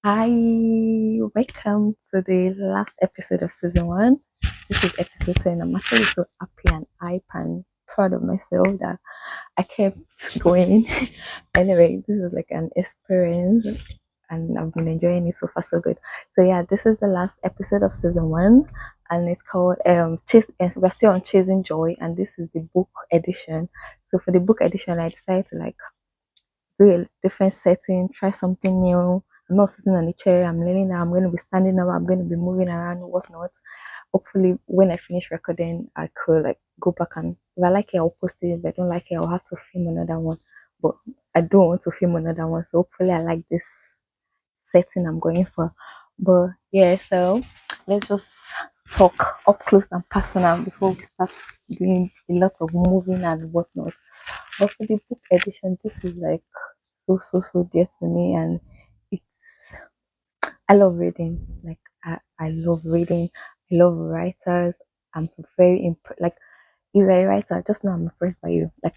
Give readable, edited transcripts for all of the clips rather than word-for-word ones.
Hi, welcome to the last episode of season one. This is episode 10. I'm actually so happy and hype and proud of myself that I kept going. Anyway, this was like an experience and I've been enjoying it so far, so good. So, yeah, this is the last episode of season one and it's called Chase. We're still on Chasing Joy, and this is the book edition. So, for the book edition, I decided to like do a different setting, try something new. I'm not sitting on the chair, I'm leaning now, I'm going to be standing up, I'm going to be moving around, whatnot. Hopefully, when I finish recording, I could like go back and if I like it, I'll post it. If I don't like it, I'll have to film another one. But I don't want to film another one, so hopefully, I like this setting I'm going for. But yeah, so let's just talk up close and personal before we start doing a lot of moving and whatnot. But for the book edition, this is like so dear to me, and it's I love reading. Like I love reading. I love writers. I'm very like if you're a writer, just know I'm impressed by you. Like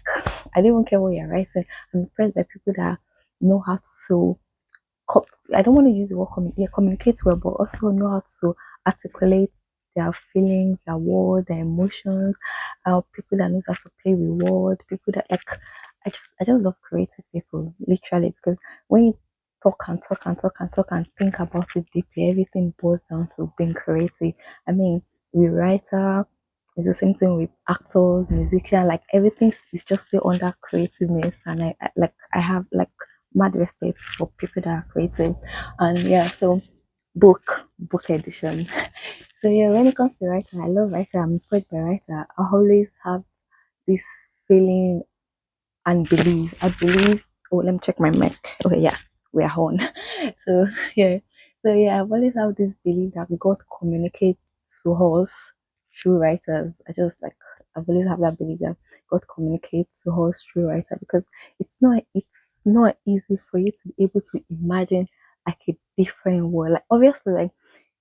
I don't even care what you're writing. I'm impressed by people that know how to I don't want to use the word communicate well, but also know how to articulate their feelings, their words, their emotions. People that knows how to play with words, people that like. I just love creative people, literally, because when you talk and talk and talk and talk and think about it deeply, everything boils down to being creative. I mean, with writer, it's the same thing with actors, musician, like everything is just still under creativeness, and I have like mad respect for people that are creative. And yeah, so book edition. So yeah, when it comes to writing, I love writing. I'm impressed by writer. I always have this feeling and believe. I believe. Oh, let me check my mic. Okay, yeah, we are on. So yeah, so yeah, I've always have this belief that God communicates to us through writers. I've always have that belief that God communicates to us through writer, because it's not easy for you to be able to imagine like a different world. Like obviously, like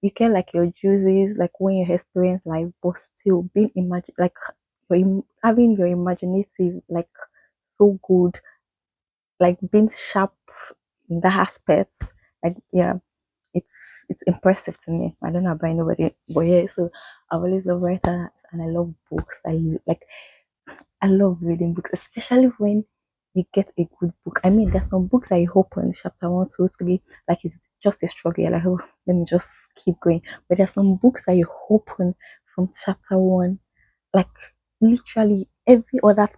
you get like your juices like when you experience life, but still being imagine like having your imaginative like so good, like being sharp in that aspect. Like yeah, it's impressive to me. I don't know about anybody, but yeah. So I've always loved writer and I love books. I love reading books, especially when you get a good book. I mean, there's some books that you open chapter one, two, three, like it's just a struggle. You're like, oh, let me just keep going. But there's some books that you open from chapter one, like literally every other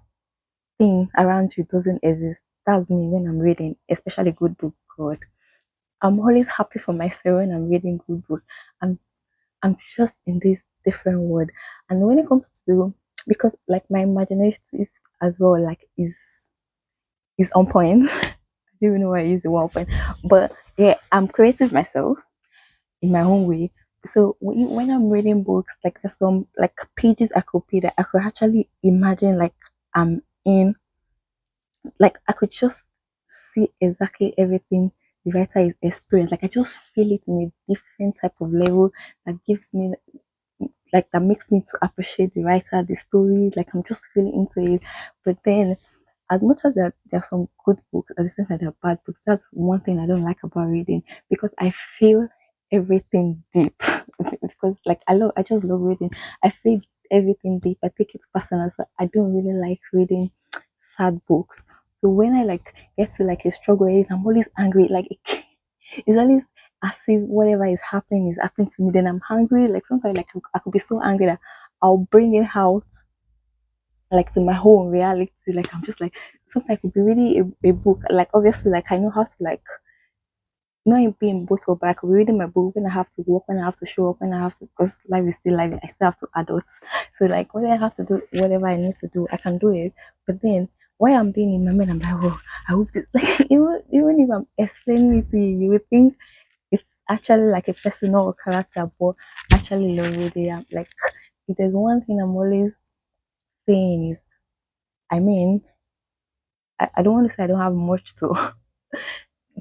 thing around you doesn't exist. That's me when I'm reading, especially good book. God, I'm always happy for myself when I'm reading good book. I'm I'm just in this different world. And when it comes to because like my imagination as well like is on point. I don't even know why I use the one point, but yeah, I'm creative myself in my own way. So when I'm reading books, like there's some like pages I could be that I could actually imagine like I'm in like I could just see exactly everything the writer is experiencing. Like I just feel it in a different type of level that gives me like that makes me to appreciate the writer, the story. Like I'm just really into it. But then, as much as there are some good books, at the same time there are bad books. That's one thing I don't like about reading, because I feel everything deep. Because like I just love reading. I feel everything deep. I take it personal, so I don't really like reading sad books. So when I like get to like a struggle, I'm always angry. Like it's always as if whatever is happening to me. Then I'm hungry. Like sometimes, like I could be so angry that I'll bring it out, like to my whole reality. Like I'm just like sometimes I could be reading a book. Like obviously, like I know how to like not being both, but I could be reading my book when I have to work, when I have to show up, when I have to, because life is still life. I still have to adults. So like when I have to do whatever I need to do, I can do it. But then while I'm being in my mind, I'm like, oh, I hope this, like even if I'm explaining it to you, you would think it's actually like a personal character, but actually love reading. Like if there's one thing I'm always saying is, I mean, I don't want to say I don't have much to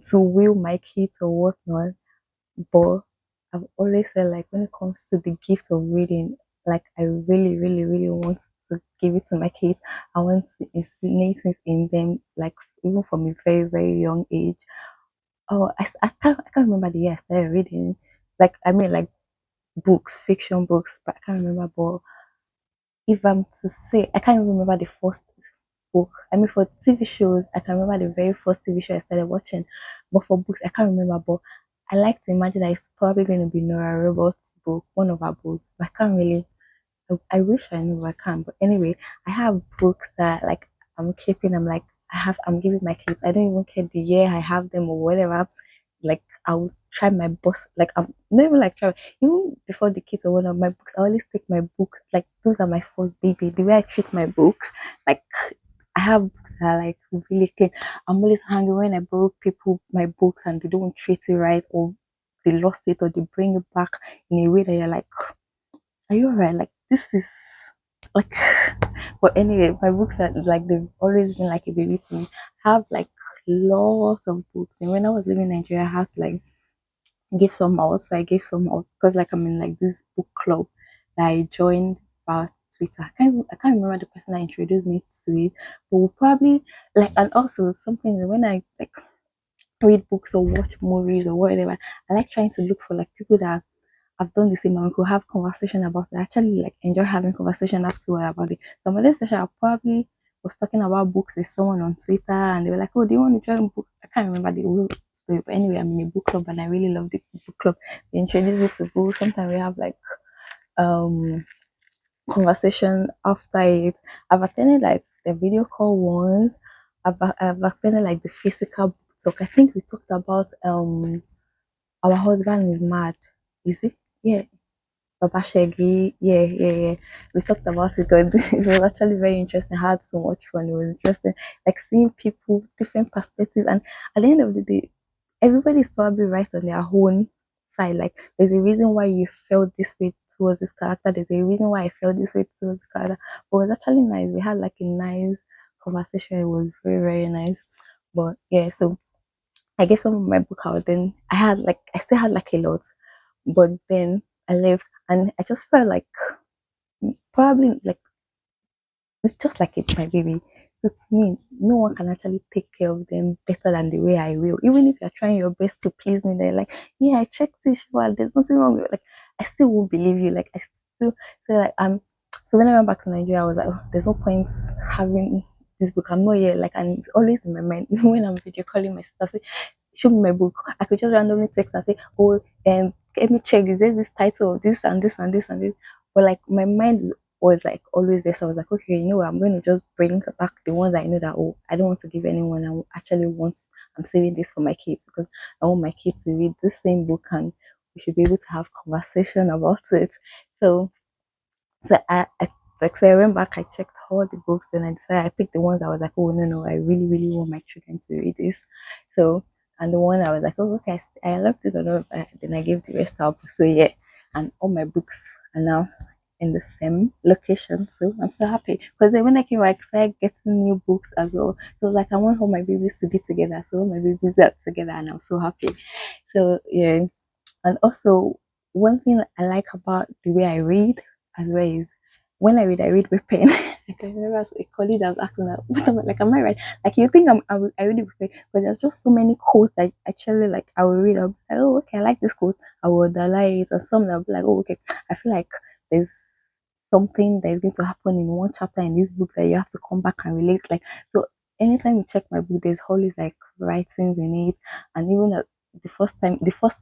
to will my kids or whatnot, but I've always said like when it comes to the gift of reading, like I really want to give it to my kids. I want to instill it in them, like even from a very young age. Oh, I can't can't remember the year I started reading. Like I mean, like books, fiction books, but I can't remember. But if I'm to say, I can't even remember the first book. I mean, for TV shows, I can remember the very first TV show I started watching, but for books, I can't remember. But I like to imagine that it's probably going to be Nora Roberts' book, one of her books. But I can't really. I wish I knew I can. But anyway, I have books that like I'm keeping. I'm like I'm giving my kids. I don't even care the year I have them or whatever. Like I'll try my best. Like I'm not even like try even before the kids or one of my books. I always take my books. Like those are my first baby. The way I treat my books, like I have books that are like really clean. I'm always hungry when I borrow people my books and they don't treat it right or they lost it or they bring it back in a way that you're like, are you alright? Like this is like but anyway, my books are like they've always been like a baby to me. I have like lots of books. And when I was living in Nigeria, I had to like give some out. So I gave some out because like I'm in like this book club that I joined about Twitter. I can't remember the person that introduced me to it, but we'll probably like and also something that when I like read books or watch movies or whatever, I like trying to look for like people that I've done the same and we could have conversation about it. I actually like enjoy having conversation afterward about it. So my next session I probably was talking about books with someone on Twitter and they were like, oh, do you want to join book? I can't remember the whole story, but anyway, I'm in a book club and I really love the book club. They introduce me to books. Sometimes we have like um conversation after it. I've attended like the video call once. I've attended like the physical book talk. I think we talked about our husband is mad. Is it? Yeah, Baba Shaggy, yeah. We talked about it. God. It was actually very interesting. I had so much fun. It was interesting, like seeing people, different perspectives, and at the end of the day, everybody's probably right on their own side. Like, there's a reason why you felt this way towards this character. There's a reason why I felt this way towards this character. But it was actually nice. We had like a nice conversation. It was very nice. But yeah, so I gave some of my book out. Then I still had like a lot, but then I left, and I just felt like probably like it's just like it's my baby. So to me, no one can actually take care of them better than the way I will. Even if you're trying your best to please me, they're like, yeah, I checked this, well, there's nothing wrong with it. Like, I still won't believe you. Like, I still feel like So when I went back to Nigeria, I was like, oh, there's no point having this book. I'm not here. Like, and it's always in my mind. Even when I'm video calling my sister, I say, show me my book. I could just randomly text and say, oh, and let me check. Is there this title of this and this and this and this? But like, my mind was like always there. So I was like, okay, you know what? I'm going to just bring back the ones I know that, oh, I don't want to give anyone. Actually want, I'm saving this for my kids because I want my kids to read the same book and we should be able to have conversation about it. So, so I went back, I checked all the books, and I decided I picked the ones I was like, oh, no, I really want my children to read this. So, and the one I was like, oh, okay, I loved it or not, then I gave the rest up. So, yeah, and all my books are now in the same location. So I'm so happy because then when I came back, I started getting new books as well. So like I want all my babies to be together. So all my babies are together, and I'm so happy. So yeah, and also one thing I like about the way I read as well is when I read with pen. Like I remember as a colleague that was asking that, what am I like? Am I right? Like you think I read it with pen, but there's just so many quotes that actually like I will read. I'll be like, oh okay, I like this quote. I will underline it, and some I'll be like, oh okay, I feel like there's something that is going to happen in one chapter in this book that you have to come back and relate. Like so, anytime you check my book, there's always like writings in it, and even the first thing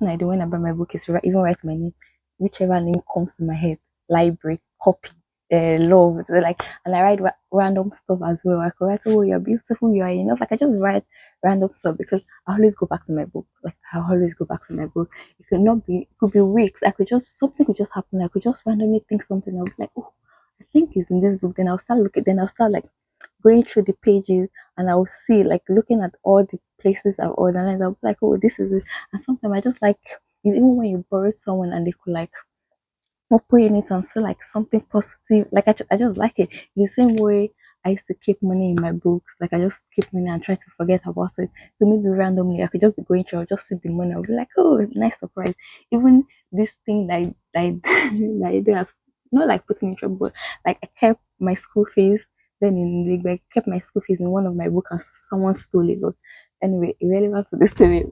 I do when I buy my book is even write my name, whichever name comes to my head, library, copy, love, so like, and I write random stuff as well. I could write, oh, you're beautiful, you are enough. Like I just write random stuff because I always go back to my book. Like I always go back to my book. It could be weeks. I could just something could just happen. I could just randomly think something. I'll be like, oh, I think it's in this book. Then I'll start looking. Then I'll start like going through the pages and I'll see like looking at all the places I've organized. I'll be like, oh, this is it. And sometimes I just like even when you borrow someone and they could like open it and see like something positive. Like I just like it. In the same way I used to keep money in my books. Like I just keep money and try to forget about it. So maybe randomly I could just be going through, I'll just see the money. I'll be like, oh, nice surprise. Even this thing that I that I did as not like putting me in trouble, but like I kept my school fees Then they kept my school fees in one of my books and someone stole it. But anyway, irrelevant to the story.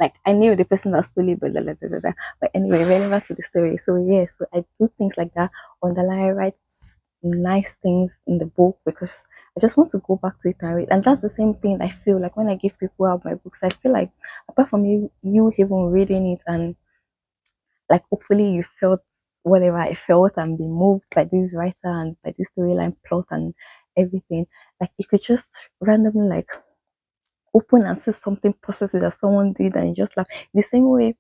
Like I knew the person that stole it, but but anyway, relevant to the story. So yeah, so I do things like that. Underline, write nice things in the book because I just want to go back to it and read. And that's the same thing I feel like when I give people out my books. I feel like apart from you even reading it and like hopefully you felt whatever I felt and be moved by this writer and by this storyline plot and everything. Like you could just randomly like open and see something positive that someone did and you just laugh. The same way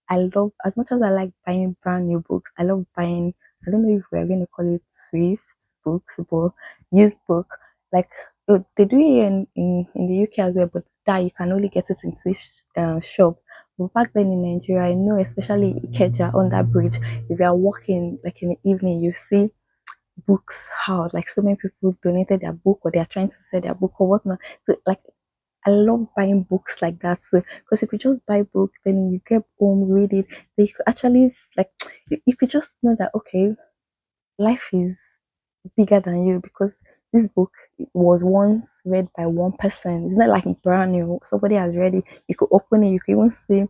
I love, as much as I like buying brand new books, I love buying, I don't know if we're going to call it thrift books, but used book. Like, they do it in the UK as well, but that you can only get it in thrift shop. But back then in Nigeria, I know, especially Ikeja on that bridge, if you are walking like in the evening, you see books out. Like so many people donated their book or they are trying to sell their book or whatnot. So like I love buying books like that. So, because if you just buy book, then you get home, read it, then you could actually like you could just know that okay, life is bigger than you because this book was once read by one person. It's not like brand new. Somebody has read it. You could open it. You could even see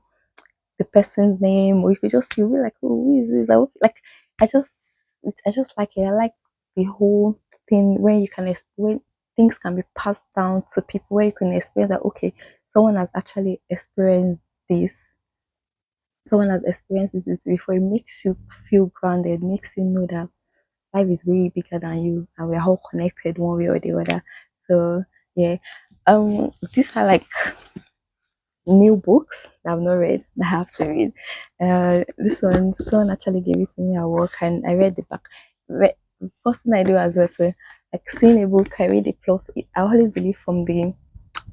the person's name, or you could just you'll be like, oh, who is this? Like, I just, I just like it. I like the whole thing where you can explain things can be passed down to people where you can explain that okay, someone has actually experienced this. Someone has experienced this before. It makes you feel grounded. Makes you know that life is way bigger than you, and we're all connected one way or the other. So yeah, these are like new books that I've not read that I have to read. This one, someone actually gave it to me at work and I read the back. First thing I do as well, so like seeing a book, I read the plot. I always believe from the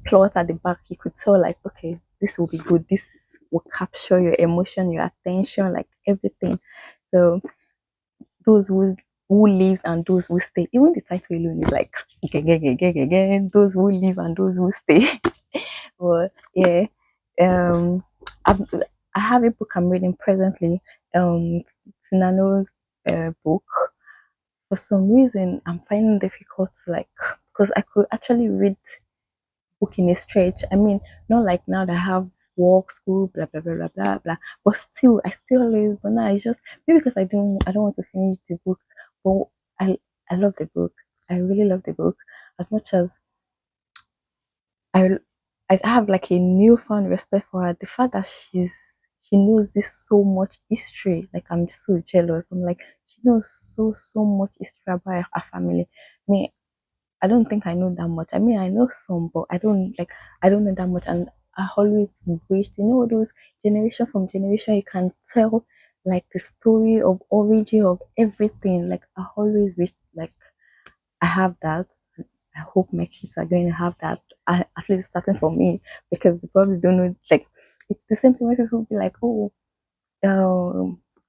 plot at the back, you could tell like, okay, this will be good. This will capture your emotion, your attention, like everything. So those who lives and those who stay. Even the title alone is like again, those who live and those who stay. But yeah, um, I've, I have a book I'm reading presently. Tinano's book. For some reason, I'm finding it difficult to like because I could actually read book in a stretch. I mean, not like now that I have work, school, blah blah blah blah blah blah. But still, I still always. But now it's just maybe because I don't want to finish the book. But I I love the book. I really love the book as much as I I have like a newfound respect for her. The fact that she knows this so much history, like I'm so jealous. I'm like she knows so much history about her family. Me, I don't think I know that much. I mean, I know some, but I don't know that much. And I always wish, those generation from generation, you can tell like the story of origin of everything. Like I always wish like I have that. I hope my kids are going to have that, at least starting from me, because they probably don't know. Like it's the same thing when people be like, "Oh,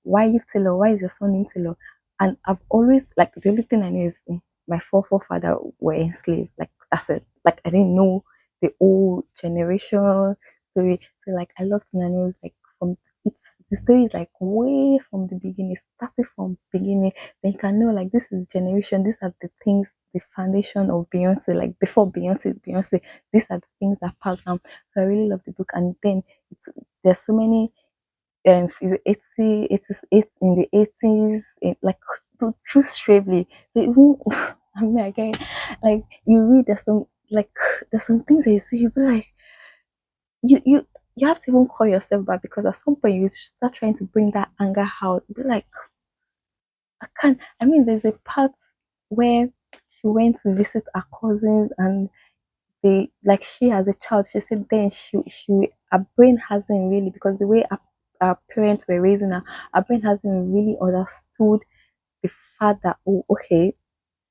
why you Tilo? Why is your son named Tilo?" And I've always like the only thing I know is my forefather were enslaved. Like that's it. Like I didn't know the old generation story. So like I love to know like from the story is like way from the beginning, started from beginning. Then you can know like this is generation. These are the things, the foundation of Beyonce. Like before Beyonce. These are the things that passed down. So I really love the book. And then there's so many is it 80s, in the 80s, like to choose stravely. So even, I mean, again, like you read, there's some things that you see, you be like, you have to even call yourself back because at some point you start trying to bring that anger out. You be like, I can't. I mean, there's a part where she went to visit her cousins and they like she as a child she said then she her brain hasn't really because the way her parents were raising her brain hasn't really understood the fact that oh okay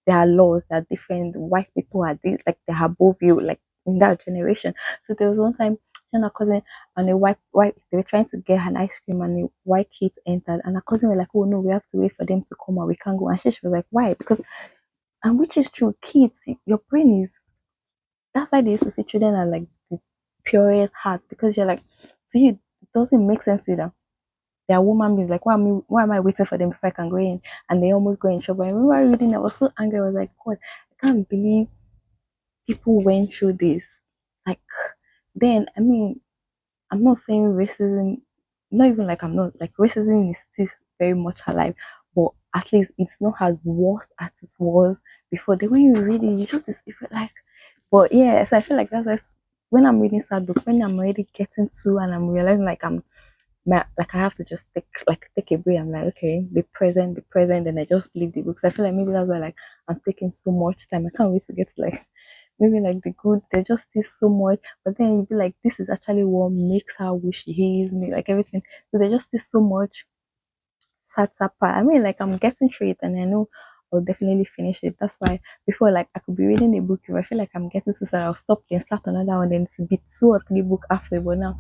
there are laws that are different white people are this like they're above you like in that generation. So there was one time she and her cousin and a white they were trying to get an ice cream and the white kids entered and her cousin were like oh no we have to wait for them to come out we can't go and she was like why because and which is true kids your brain is that's why they used to say children are like the purest heart because you're like, to you, it doesn't make sense to them. They are woman beings. Like, why am I waiting for them before I can go in? And they almost go in trouble. I remember reading, I was so angry. I was like, God, I can't believe people went through this. Like, then, I mean, I'm not saying racism, not even like I'm not, like, racism is still very much alive, but at least it's not as worse as it was before. Then when you read it, you just be you feel like, but yeah, so I feel like when I'm reading sad book, when I'm already getting to and I'm realizing like like I have to just take a break. I'm like, okay, be present, and I just leave the books. I feel like maybe that's why like I'm taking so much time. I can't wait to get to like maybe like the good. They just see so much, but then you be like, this is actually what makes her who she is, me like everything. So they just see so much sat apart. I mean, like I'm getting through it, and I know I'll definitely finish it. That's why before, like I could be reading a book, if I feel like I'm getting too sad, I'll stop and start another one. Then it's a bit 2 or 3 book halfway. But now,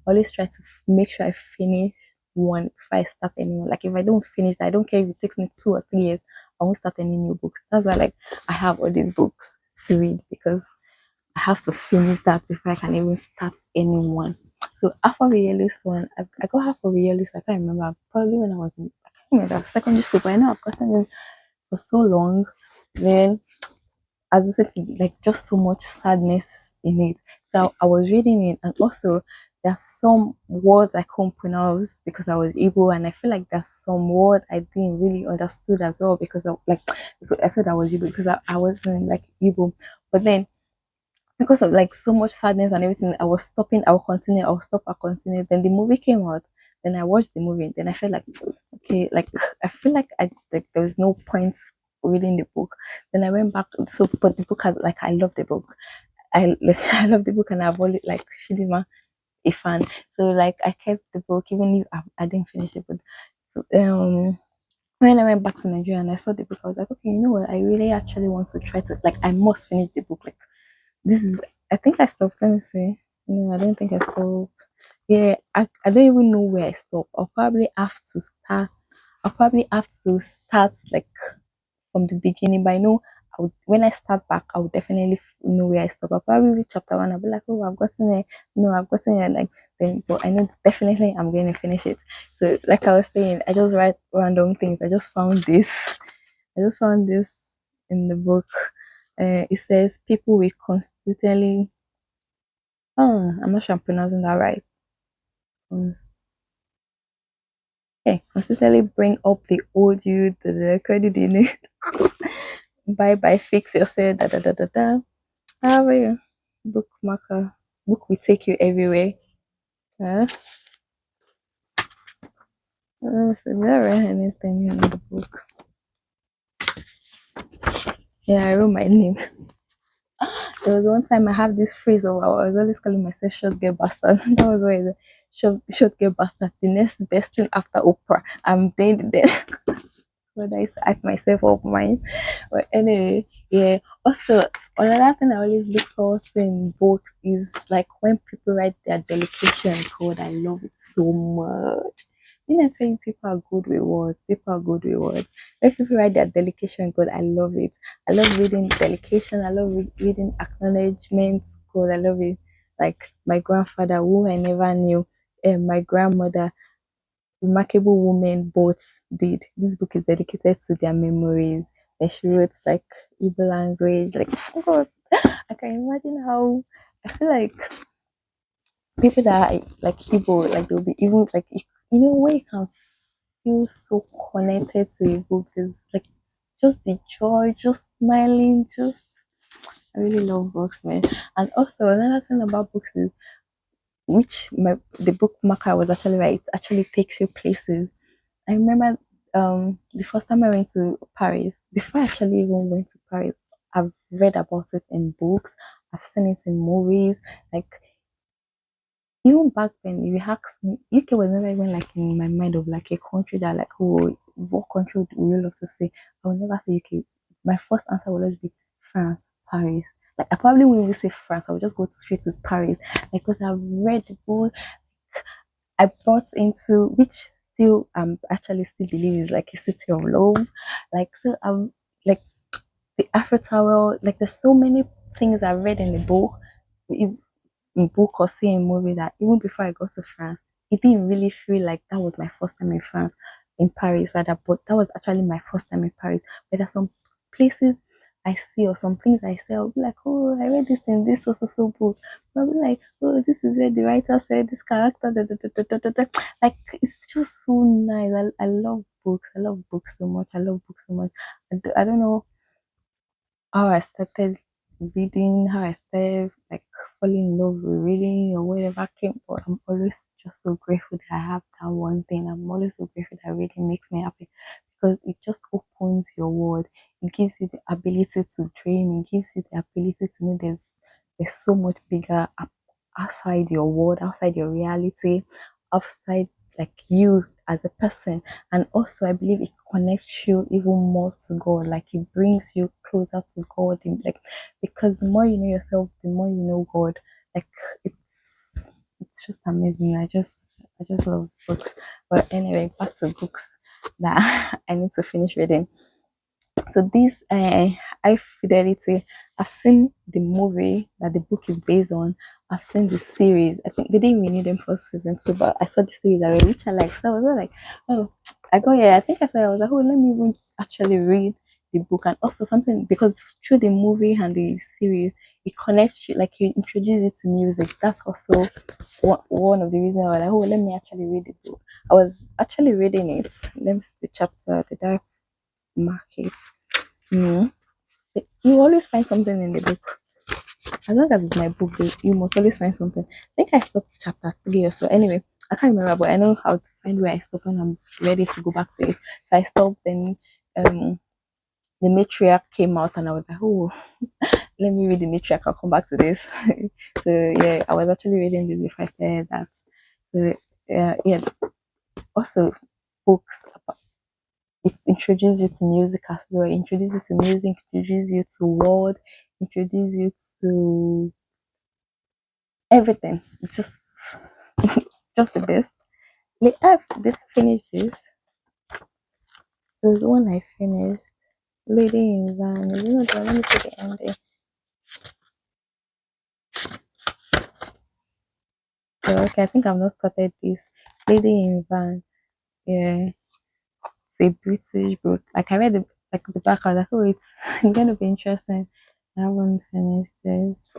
I always try to make sure I finish one before I start anyone. Like if I don't finish, I don't care if it takes me 2 or 3 years. I won't start any new books. That's why, like I have all these books to read because I have to finish that before I can even start anyone. So after the yellow one, I got half of the yellow. I can't remember. Probably when I was in I can't remember secondary school, but I know I've gotten it for so long. Then, as I said, like just so much sadness in it. So I was reading it, and also there's some words I couldn't pronounce because I was Igbo, and I feel like there's some word I didn't really understood as well because of like because I said I was Igbo because I wasn't like Igbo, but then because of like so much sadness and everything, I was stopping, I'll continue, I'll stop, I'll continue. Then the movie came out, then I watched the movie, then I felt like okay, like I feel like I like there was no point reading the book. Then I went back so but the book has like I love the book. I like I love the book and I've always like Shidima a fan. So like I kept the book even if I didn't finish it. But so when I went back to Nigeria and I saw the book, I was like, okay, you know what? I really actually want to try to like I must finish the book. Like this is I think I stopped. Let me see. No, I don't think I stopped. Yeah, I don't even know where I stopped. I'll probably have to start like from the beginning. But I know when I start back, I will definitely know where I stop. I'll probably read chapter one. I'll be like, oh, I've gotten it. No, I've gotten it. Like then, but I know definitely I'm going to finish it. So, like I was saying, I just write random things. I just found this. I just found this in the book. It says people will constantly. Oh, I'm not sure I'm pronouncing that right. Um, okay, consistently bring up the old you, the credit you need. Bye bye, fix yourself. Da da da da da. How are you? Bookmarker. Book will take you everywhere. Uh, so there anything in the book. Yeah, I wrote my name. There was one time I have this phrase of I was always calling myself short girl bastard. That was why the short girl bastard. The next best thing after Oprah. I'm doing the whether I hype myself up mine. But anyway, yeah. Also, another thing I always look forward to in books is like when people write their dedication code. I love it so much. When I tell you people are good with words, people are good with words. When people write their dedication code, I love it. I love reading dedication. I love reading acknowledgements code. I love it. Like my grandfather, who I never knew, and my grandmother remarkable women both did. This book is dedicated to their memories. And she wrote like Igbo language. Like God, I can imagine how I feel like people that are like Igbo, like they'll be even like you know when you can feel so connected to a book, there's like just the joy, just smiling, just I really love books, man. And also another thing about books is which the bookmarker was actually right, it actually takes you places. I remember the first time I went to Paris, before I actually even went to Paris, I've read about it in books, I've seen it in movies. Like even back then, if you ask me, UK was never even like in my mind of like a country that like oh what country would you love to say? I would never say UK. My first answer would always be France, Paris. Like I probably wouldn't even say France, I would just go straight to Paris. Like because I've read the book I brought into which still actually still believe is like a city of love. Like so like the Eiffel Tower, like there's so many things I read in the book, in book or see in movie that even before I got to France, it didn't really feel like that was my first time in France, in Paris rather, but that was actually my first time in Paris. But there's some places I see or some things I say, I'll be like, oh, I read this in this so book. I'll be like, oh, this is where the writer said this character. Da, da, da, da, da, da, da. Like it's just so nice. I love books. I love books so much. I love books so much. I don't know how I started reading, how I started like falling in love with reading or whatever came, but I'm always just so grateful that I have that one thing. I'm always so grateful that reading makes me happy because it just opens your world. It gives you the ability to dream. It gives you the ability to know there's so much bigger outside your world, outside your reality, outside like you as a person. And also I believe it connects you even more to God. Like it brings you closer to God in like because the more you know yourself, the more you know God. Like it's just amazing. I just love books. But anyway, back to books that I need to finish reading. So this High Fidelity, I've seen the movie that the book is based on. I've seen the series. I think they didn't renew them for season two, but I saw the series already, which I like. So I was like, oh, I got here. I think I said I was like, oh, let me even actually read the book and also something because through the movie and the series, it connects you like you introduce it to music. That's also one of the reasons I was like, oh, let me actually read the book. I was actually reading it. Let me see the chapter. Did I mark it? Mm. You always find something in the book. As long as it's my book, you must always find something. I think I stopped chapter 3 or so. Anyway, I can't remember, but I know how to find where I stopped when I'm ready to go back to it. So I stopped, then the matriarch came out, and I was like, oh, let me read the matriarch. I'll come back to this. So yeah, I was actually reading this before I said that. So yeah. Also, books it introduces you to music as well. Introduce you to music, introduce you to word, introduce you to everything. It's just the best. Did I finish this? There was one I finished. Lady in Van. You know the one, let me see the ending. So, okay, I think I've not started this. Lady in Van. Yeah. It's a British book. Like I read the back, I was like, oh, it's gonna be interesting. I haven't finished this.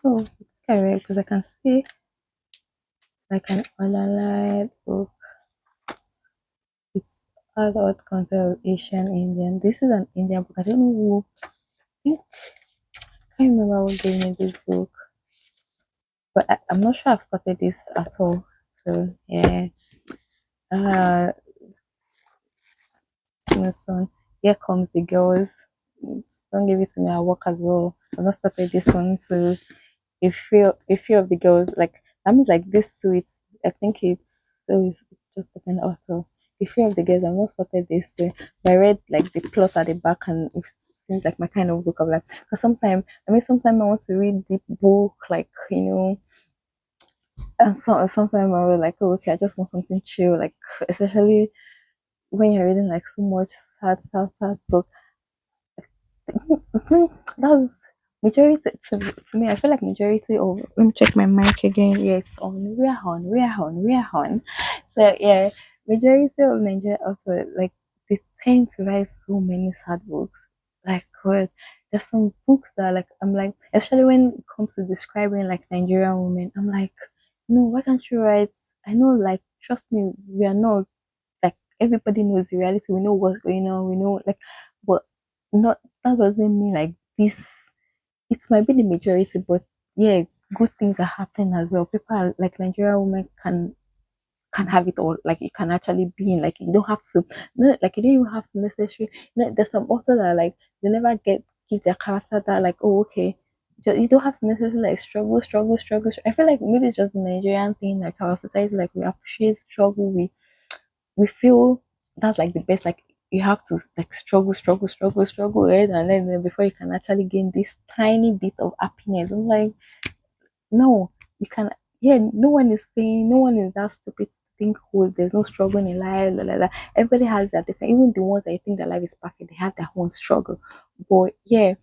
Oh, I read because I can see like an online book. It's adult content of Asian Indian. This is an Indian book. I don't know who. I can't remember who gave me this book, but I'm not sure I've started this at all. So yeah. Uh, this one. Here comes the girls. Don't give it to me. I work as well. I've not started this one. So a few of the girls like that means like this too. It's I think it's so it's just depend also. A few of the girls I've not started this. But I read like the plot at the back and it seems like my kind of book of like because sometimes I want to read the book like and sometimes I was like oh okay I just want something chill like especially when you're reading like so much sad book. That's majority to me. I feel like majority of let me check my mic again. Yeah, it's on. We're on. So yeah, majority of Nigeria also like they tend to write so many sad books. Like God, there's some books that like I'm like, especially when it comes to describing like Nigerian women, I'm like, no, why can't you write? I know, like, trust me, we are not like everybody knows the reality. We know what's going on. We know like, but not that doesn't mean like this. It might be the majority, but yeah, good things are happening as well. People are, like Nigerian women can have it all. Like you can actually be in. Like you don't have to. No, like you don't even have to necessarily. There's some authors that are like they never give their character that like oh okay. You don't have to necessarily like struggle. I feel like maybe it's just the Nigerian thing. Like our society, like we appreciate struggle. We feel that's like the best. Like you have to like struggle, right? And then before you can actually gain this tiny bit of happiness. I'm like, no, you can. Yeah, no one is saying, no one is that stupid to think, oh, there's no struggle in life. La, la, la. Everybody has that different. Even the ones that think that life is perfect, they have their own struggle. But yeah,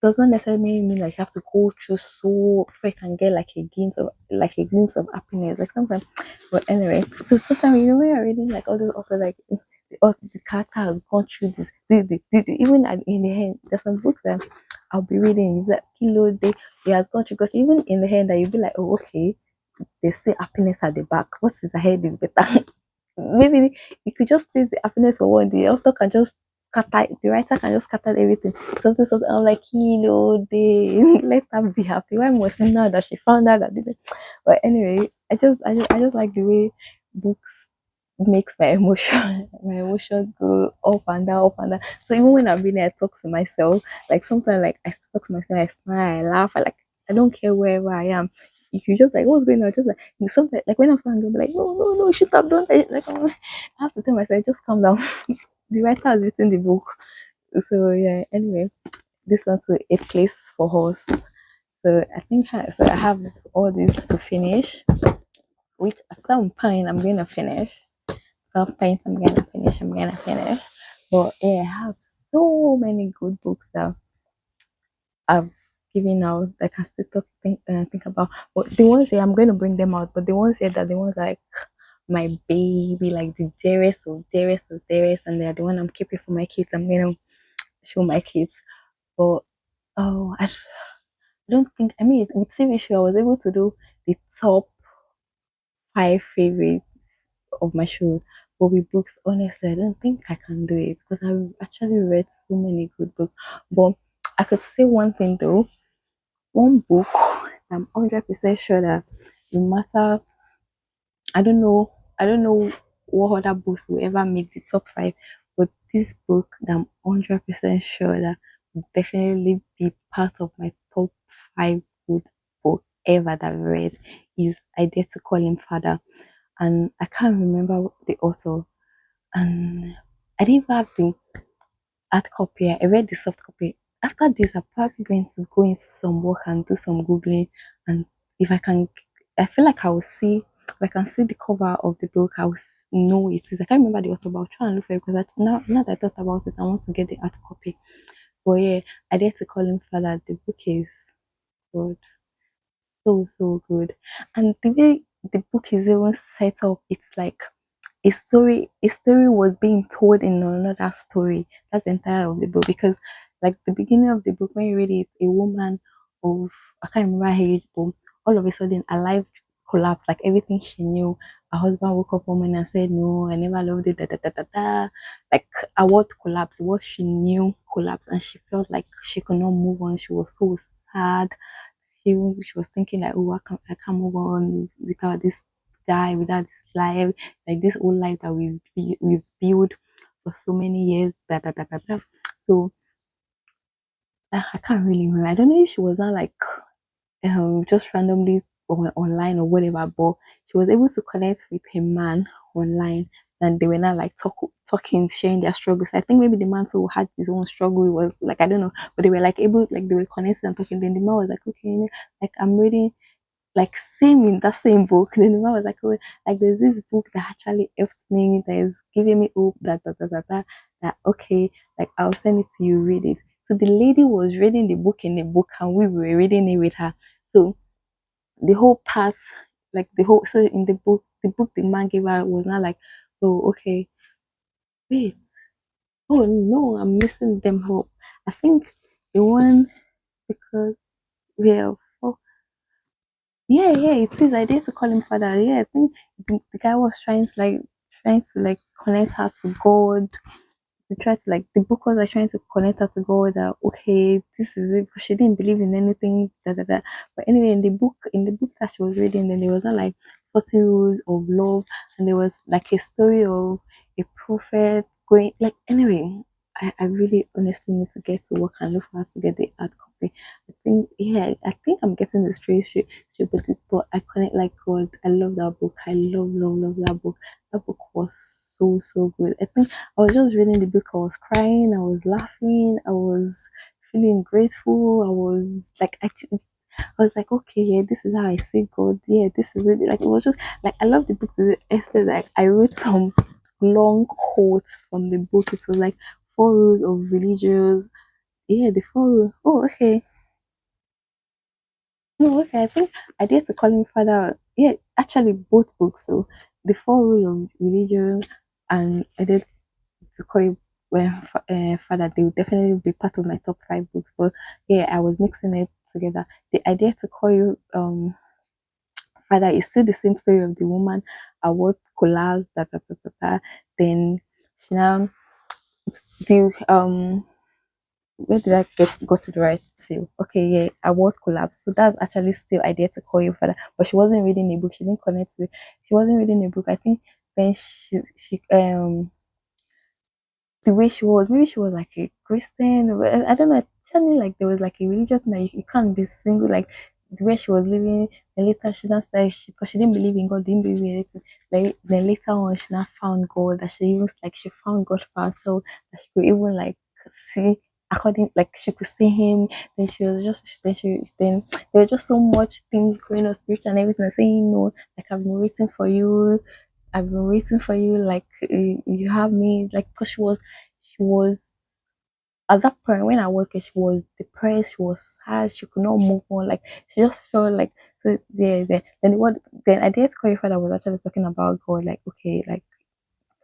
does not necessarily mean like you have to go through so before you can get like a glimpse of happiness. Like sometimes, but anyway, so sometimes when you're reading like all those authors like the character has gone through even in the end, there's some books that I'll be reading, you be like, kilo day, he has gone through, because even in the end, that you'll be like, oh, okay, they say happiness at the back. What is ahead is better. Maybe you could just taste the happiness for one day. Also, can just scatter the writer can just scatter everything. Something. I'm like, they let her be happy. Why must now that she found out that didn't? But anyway, I just like the way books makes my emotion my emotions go up and down, up and down. So even when I'm reading, I talk to myself. Like sometimes, like I talk to myself, I smile, I laugh, I don't care wherever I am. If you just like, what's going on? Just like something like when I'm starting to be like, no, no, no, you should have done that. Like I have to tell myself, just calm down. The writer has written the book. So yeah, anyway, this one's a place for us. So I think so I have all this to finish, which at some point I'm gonna finish. Some point I'm gonna finish. But yeah, I have so many good books that I've given out that I can still think about. But the ones here, I'm going to bring them out. But the ones here that the ones like my baby, like the dearest of dearest of dearest, and they're the one I'm keeping for my kids. I'm going to show my kids. But oh, don't think. I mean, with TV show, I was able to do the top five favorites of my shows. But with books, honestly, I don't think I can do it because I've actually read so many good books. But I could say one thing though, one book I'm 100% sure that no matter, I don't know what other books will ever make the top five, but this book that I'm 100% sure that will definitely be part of my top five good book ever that I've read is I Dare to Call Him Father. And I can't remember the author, and I didn't even have the hard copy. I read the soft copy. After this, I'm probably going to go into some work and do some googling. And if I can, I feel like I will see. If I can see the cover of the book, I will know it is. I can't remember the author, but I'll try and look for it because now that I thought about it, I want to get the hard copy. But yeah, I dare to call him father. The book is good, so good, and the way the book is even set up, it's like a story was being told in another story. That's the entire of the book because like the beginning of the book when you read it, a woman of I can't remember her age, but all of a sudden her life collapsed, like everything she knew. Her husband woke up one morning and said, no, I never loved it, da da da da da. Like her world collapsed, what she knew collapsed, and she felt like she could not move on. She was so sad. She was thinking like, oh, I can't move on without this guy, without this life, like this old life that we've built for so many years. Da, da, da, da, da. So I can't really remember. I don't know if she was not like just randomly online or whatever, but she was able to connect with a man online, and they were not like talking, sharing their struggles. I think maybe the man too had his own struggle. It was like I don't know, but they were like able, like they were connected and talking. Then the man was like, okay, like I'm ready like same in that same book. Then the man was like, oh, like there's this book that actually helped me, that is giving me hope that that okay, like I'll send it to you, read it. So the lady was reading the book in the book and we were reading it with her. So the whole part, like the whole so in the book the man gave her was not like, oh okay, wait, oh no, I'm missing them hope. I think the one because yeah, oh, yeah, it is. I did to call him father. Yeah, I think the guy was trying to like connect her to God, to try to like the book was like trying to connect her to God that okay, this is it because she didn't believe in anything, da da da. But anyway, in the book that she was reading, then there was not like 40 rules of love, and there was like a story of a prophet going like anyway. I really honestly need to get to work and look for her to get the hard copy. I think I'm getting the straight, but I connect like God. I love that book. I love that book. That book was so good. I think I was just reading the book, I was crying, I was laughing, I was feeling grateful, I was like actually I was like, okay, yeah, this is how I see God. Yeah, this is it. Like it was just like I love the book to the extent like I wrote some long quotes from the book. It was like four rules of religious. Yeah, the four rules. Oh, okay. No, okay. I think I did to call him father. Yeah, actually both books. So the four rules of religion and I did to call you father, they would definitely be part of my top five books. But yeah, I was mixing it together. The idea to call you father is still the same story of the woman. I what collapsed, blah, blah, blah, blah, blah. Then she now the where did I got it right to? Okay, yeah, award collapse. So that's actually still idea to call you father. But she wasn't reading a book. She didn't connect with. She wasn't reading a book. I think then she the way she was, maybe she was like a Christian. Or I don't know. Actually, like there was like a religious thing that you can't be single. Like the way she was living. And later she not like she because she didn't believe in God, didn't believe in anything. Like then later on she now found God. That she even like she found God for herself. That she could even like see according like she could see him. Then she was just then there was just so much things going on spiritual and everything. Saying no, like I've been waiting for you. I've been waiting for you. Like you have me. Like because she was at that point when I was there, she was depressed, she was sad, she could not move on. Like she just felt like so yeah. Then what? Then I did call your father was actually talking about God. Like okay, like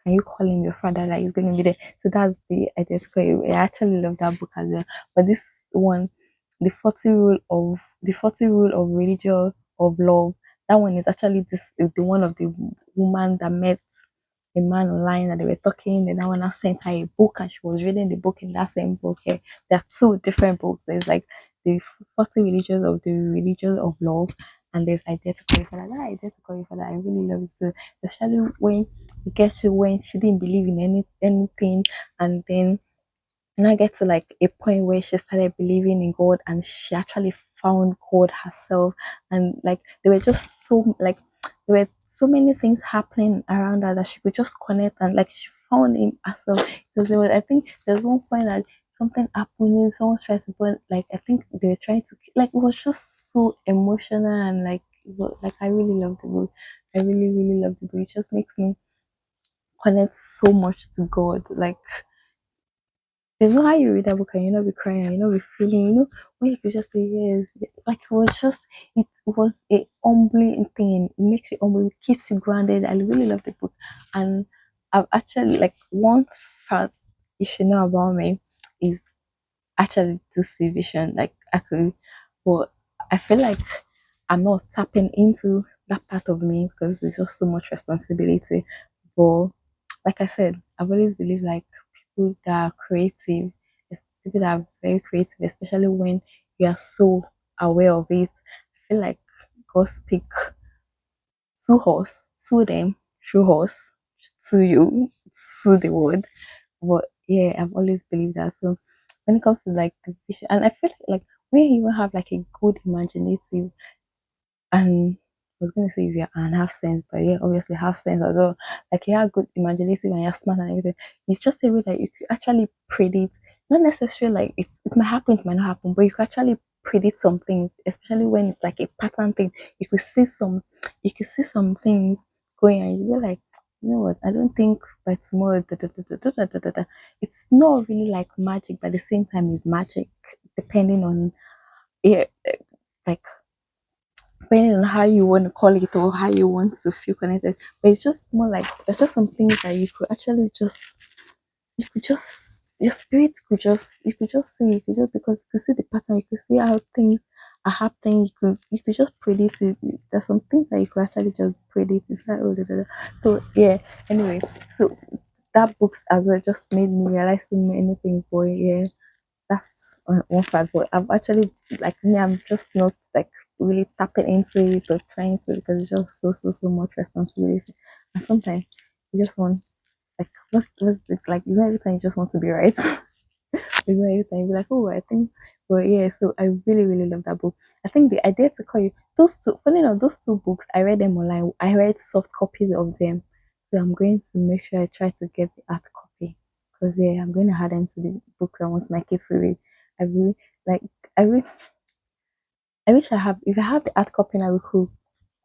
can you call him your father? Like he's going to be there. So that's the identical. I actually love that book as well. But this one, the 40 rule of religion of love. That one is actually this is the one of the woman that met a man online and they were talking. Then that one I sent her a book and she was reading the book in that same book. Yeah. There are two different books. There's like the 40 religions of love and there's identical for that. That identical for that I really love it. So especially when you get to when she didn't believe in anything and then and I get to like a point where she started believing in God and she actually found God herself. And like there were just so like there were so many things happening around her that she could just connect and like she found him herself. Because there was I think there's one point that something happened, someone's trying to put like I think they were trying to like it was just so emotional and like like I really love the book. I really, really love the book. It just makes me connect so much to God. Like there's no how you read that book and you know be crying, and you know be feeling, you know, when you could just say yes. Like it was a humbling thing. It makes you humble, it keeps you grounded. I really love the book. And I've actually like one fact you should know about me is actually to see vision. Like I could but I feel like I'm not tapping into that part of me because there's just so much responsibility. But like I said, I've always believed like people that are creative, people that are very creative, especially when you are so aware of it. I feel like God speak to us, to them, through us, to you, to the world. But yeah, I've always believed that. So when it comes to like the vision, and I feel like when you have like a good imaginative and I was gonna say if you're and have sense, but yeah, obviously have sense as well. Like you have good imaginative and you're smart and everything. It's just a way that you could actually predict, not necessarily like it might happen, it might not happen, but you could actually predict some things, especially when it's like a pattern thing. You could see some things going and you'll be like, you know what, I don't think by tomorrow da, da, da, da, da, da, da, da, da. It's not really like magic, but at the same time it's magic, depending on yeah, like depending on how you want to call it or how you want to feel connected. But it's just more like there's just some things that you could actually just you could just your spirit could just you could just see you could just because you could see the pattern, you could see how things are happening, you could just predict it. There's some things that you could actually just predict. It's like, oh, da, da, da. So yeah, anyway, so that books as well just made me realize so many things, boy. Yeah, that's one part. But I've actually like me, I'm just not like really tapping into it or trying to because it's just so much responsibility. And sometimes you just want like what's the, like you know every time you just want to be right. You know every time you be like, oh I think but yeah, so I really love that book. I think the idea to call you those two funny enough, those two books I read them online. I read soft copies of them. So I'm going to make sure I try to get the hard copy. Because yeah, I'm going to add them to the books I want my kids to read. I really like I really I wish I have if I have the hard copy now we could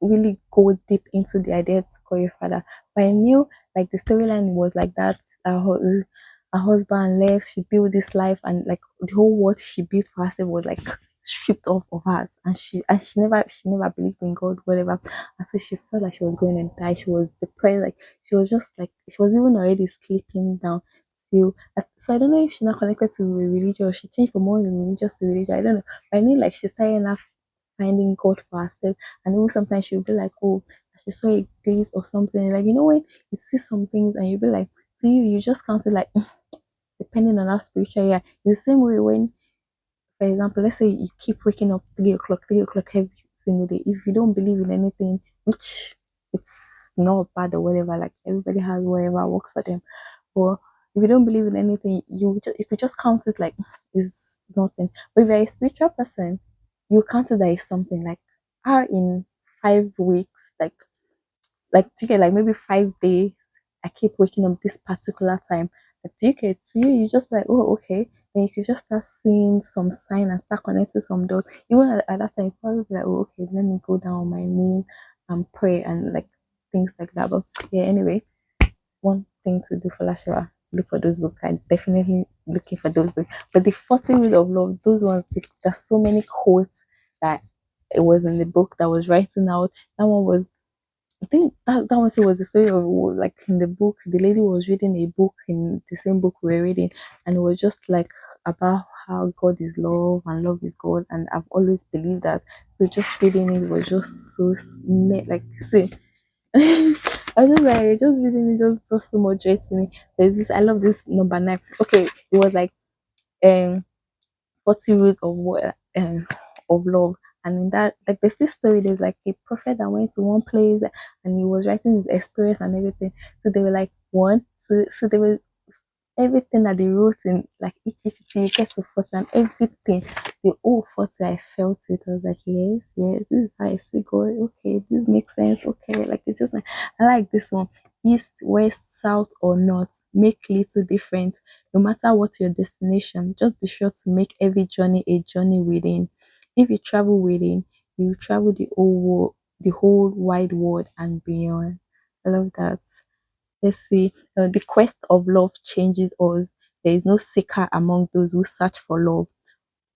really go deep into the idea to call your father. But I knew like the storyline was like that. Her husband left, she built this life, and like the whole world she built for herself was like stripped off of hers, and she never believed in God, whatever. And so she felt like she was going to die. She was depressed, like she was just like she was even already sleeping down till so I don't know if she's not connected to a religion or she changed from one religious to religion. I don't know. But I mean like she started enough finding God for herself. And even sometimes she'll be like, oh, she saw a glimpse or something. Like, you know, when you see some things and you'll be like, to you, you just count it like depending on how spiritual you are. It's the same way when, for example, let's say you keep waking up 3 o'clock every single day. If you don't believe in anything, which it's not bad or whatever, like everybody has whatever works for them. But if you don't believe in anything, you could just count it like it's nothing. But if you're a spiritual person, you count it that it's something like how in 5 weeks, like do you get like maybe 5 days, I keep waking up this particular time. Like do you get to you, you just be like, oh okay. Then you could just start seeing some sign and start connecting some dots. Even at that time, you probably be like, oh okay, let me go down on my knee and pray and like things like that. But yeah, anyway, one thing to do for Lashewa, look for those books. I'm definitely looking for those books. But the 40 Rules of Love, those ones, there's so many quotes that it was in the book that was writing out. That one was, I think that one too was the story of like in the book, the lady was reading a book in the same book we were reading, and it was just like about how God is love and love is God, and I've always believed that. So just reading it was just so like see I was just like, just reading it just brought so much joy to me. There's this, I love this number 9. Okay, it was like um 40 rules of what of love. And in that, like there's this story, there's like a prophet that went to one place and he was writing his experience and everything. So they were like one, so they were everything that they wrote in like each thing you get to 40 and everything the whole 40 I felt it. I was like, yes, this is how I see God. Okay, this makes sense. Okay, like it's just like I like this one. East, west, south, or north make little difference. No matter what your destination, just be sure to make every journey a journey within. If you travel within, you travel the whole wide world and beyond. I love that. Let's see. The quest of love changes us. There is no seeker among those who search for love.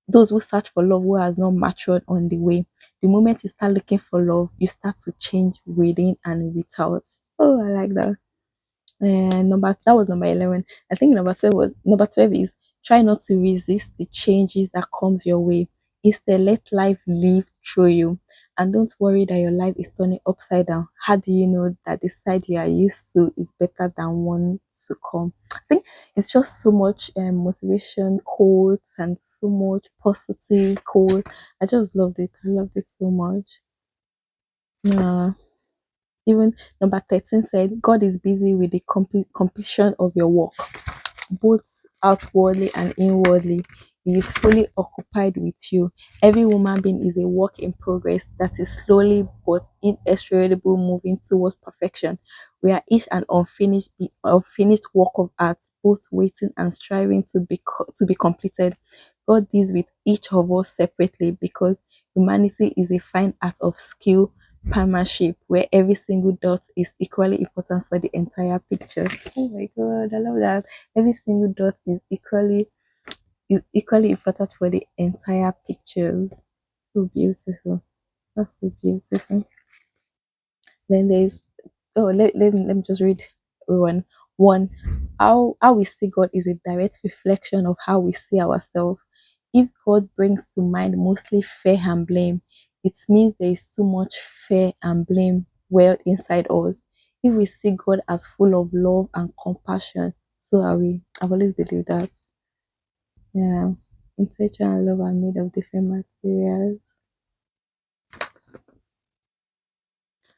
Those who search for love who has not matured on the way. The moment you start looking for love, you start to change within and without. Oh, I like that. And number that was number 11. I think number 12 is try not to resist the changes that comes your way. Instead, let life live through you. And don't worry that your life is turning upside down. How do you know that the side you are used to is better than one to come? I think it's just so much motivation quotes and so much positive quote. I just loved it. I loved it so much. Yeah. Even number 13 said, God is busy with the completion of your work, both outwardly and inwardly. He is fully occupied with you. Every woman being is a work in progress that is slowly but inexorably moving towards perfection. We are each an unfinished work of art, both waiting and striving to be completed. God deals with each of us separately because humanity is a fine art of skill, partnership, where every single dot is equally important for the entire picture. Oh my god, I love that. Every single dot is equally important for the entire pictures. So beautiful. That's so beautiful. Then there's let me just read one. One, how we see God is a direct reflection of how we see ourselves. If God brings to mind mostly fear and blame, it means there is too much fear and blame well inside us. If we see God as full of love and compassion, so are we. I've always believed that. Yeah. Intention and love are made of different materials.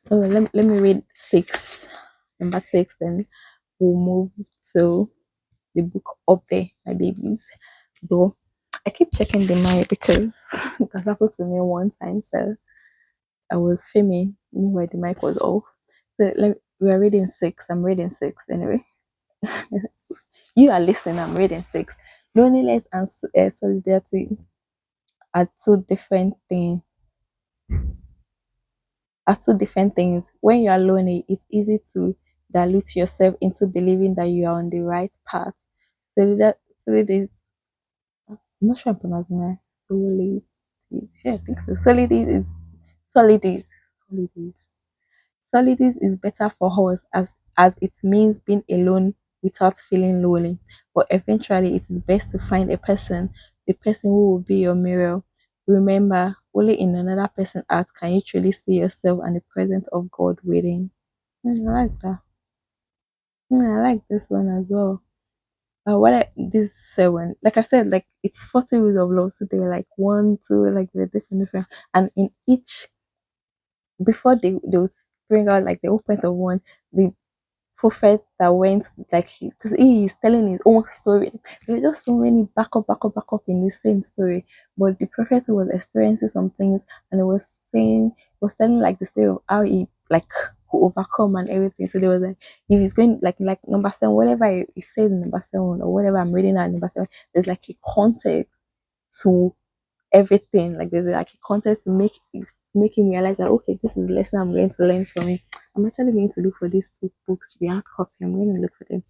Oh, let me read 6. Number 6, then we'll move to the book up there, my babies. Though I keep checking the mic because it has happened to me one time. So I was filming, meanwhile the mic was off. So we are reading 6. I'm reading 6 anyway. You are listening. I'm reading 6. Loneliness and solidarity are two different things. Are two different things. When you are lonely, it's easy to dilute yourself into believing that you are on the right path. Solid I'm not sure I'm pronouncing right. Solid. Yeah, I think so. Solidis. Solidis. Solidis is better for us as it means being alone without feeling lonely. But eventually, it is best to find a person, the person who will be your mirror. Remember, only in another person's art can you truly see yourself and the presence of God within. I like that. I like this one as well. This seven, like I said, like it's 40 rules of love. So they were like one, two, like they're different. And in each, before they would bring out like the whole point of one, the prophet that went like because he is telling his own story. There were just so many back up in the same story. But the prophet was experiencing some things and it was saying was telling like the story of how he like could overcome and everything. So there was like if he's going like number seven, whatever he says in number seven or whatever I'm reading at number seven, there's like a context to everything. Like there's like a context to make him realize that okay, this is the lesson I'm going to learn from it. I'm actually going to look for these two books, the hard copy. I'm going to look for them.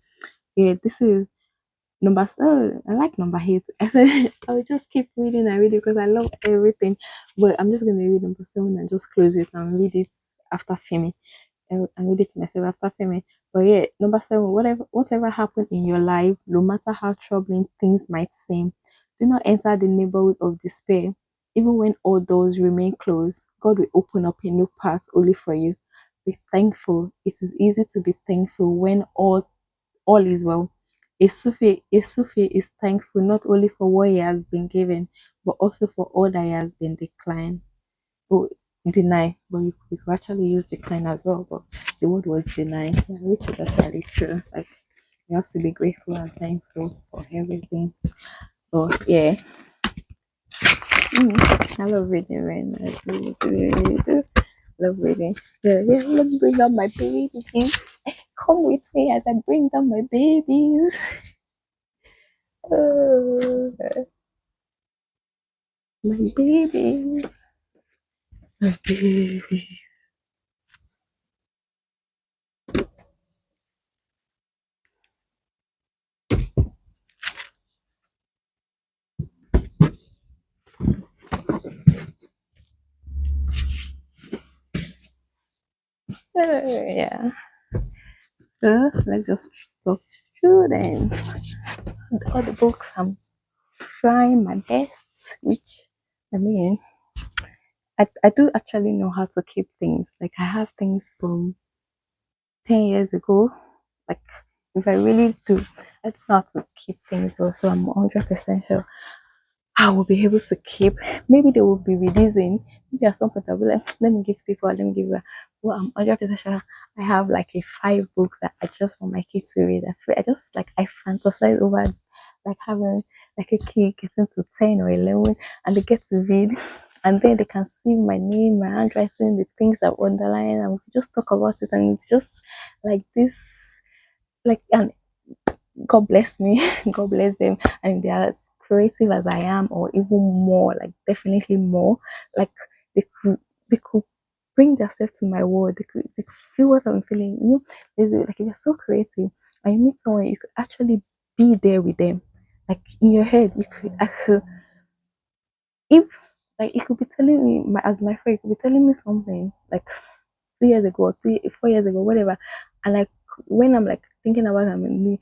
Yeah, this is number seven. I like number eight. I said I will just keep reading and reading because I love everything. But I'm just gonna read number seven and just close it and read it after filming. And read it to myself after filming. But yeah, number seven, whatever happened in your life, no matter how troubling things might seem, do not enter the neighborhood of despair. Even when all doors remain closed, God will open up a new path only for you. Be thankful. It is easy to be thankful when all is well. A Sufi is thankful not only for what he has been given, but also for all that he has been declined. Oh, deny, but you could actually use decline as well. But the word was deny, yeah, which is actually true. Like you have to be grateful and thankful for everything. But yeah, I love reading right now. I really do. Love reading. Yeah, yeah, let me bring up my babies. Come with me as I bring down my babies. Oh, my babies. My babies. Yeah. So let's just talk through them. All the books I'm trying my best, which I mean, I do actually know how to keep things. Like I have things from 10 years ago. Like if I really do, I don't know how to keep things well. So I'm 100% sure I will be able to keep. Maybe they will be releasing. Maybe at some point I'll be like, let me give people, let me give you. Well, I'm 100% sure I have like a five books that I just want my kid to read. I just like I fantasize over like having like a kid getting to 10 or 11 and they get to read and then they can see my name, my handwriting, the things I've underlined and we just talk about it and it's just like this like and God bless me, God bless them, and they are as creative as I am, or even more, like definitely more. Like they could bring themselves to my world. They could feel what I'm feeling. Like if you're so creative and you meet someone, you could actually be there with them. Like in your head, I could, if like you could be telling me, as my friend, you could be telling me something like 2 years ago, 4 years ago, whatever. And like when I'm like thinking about them,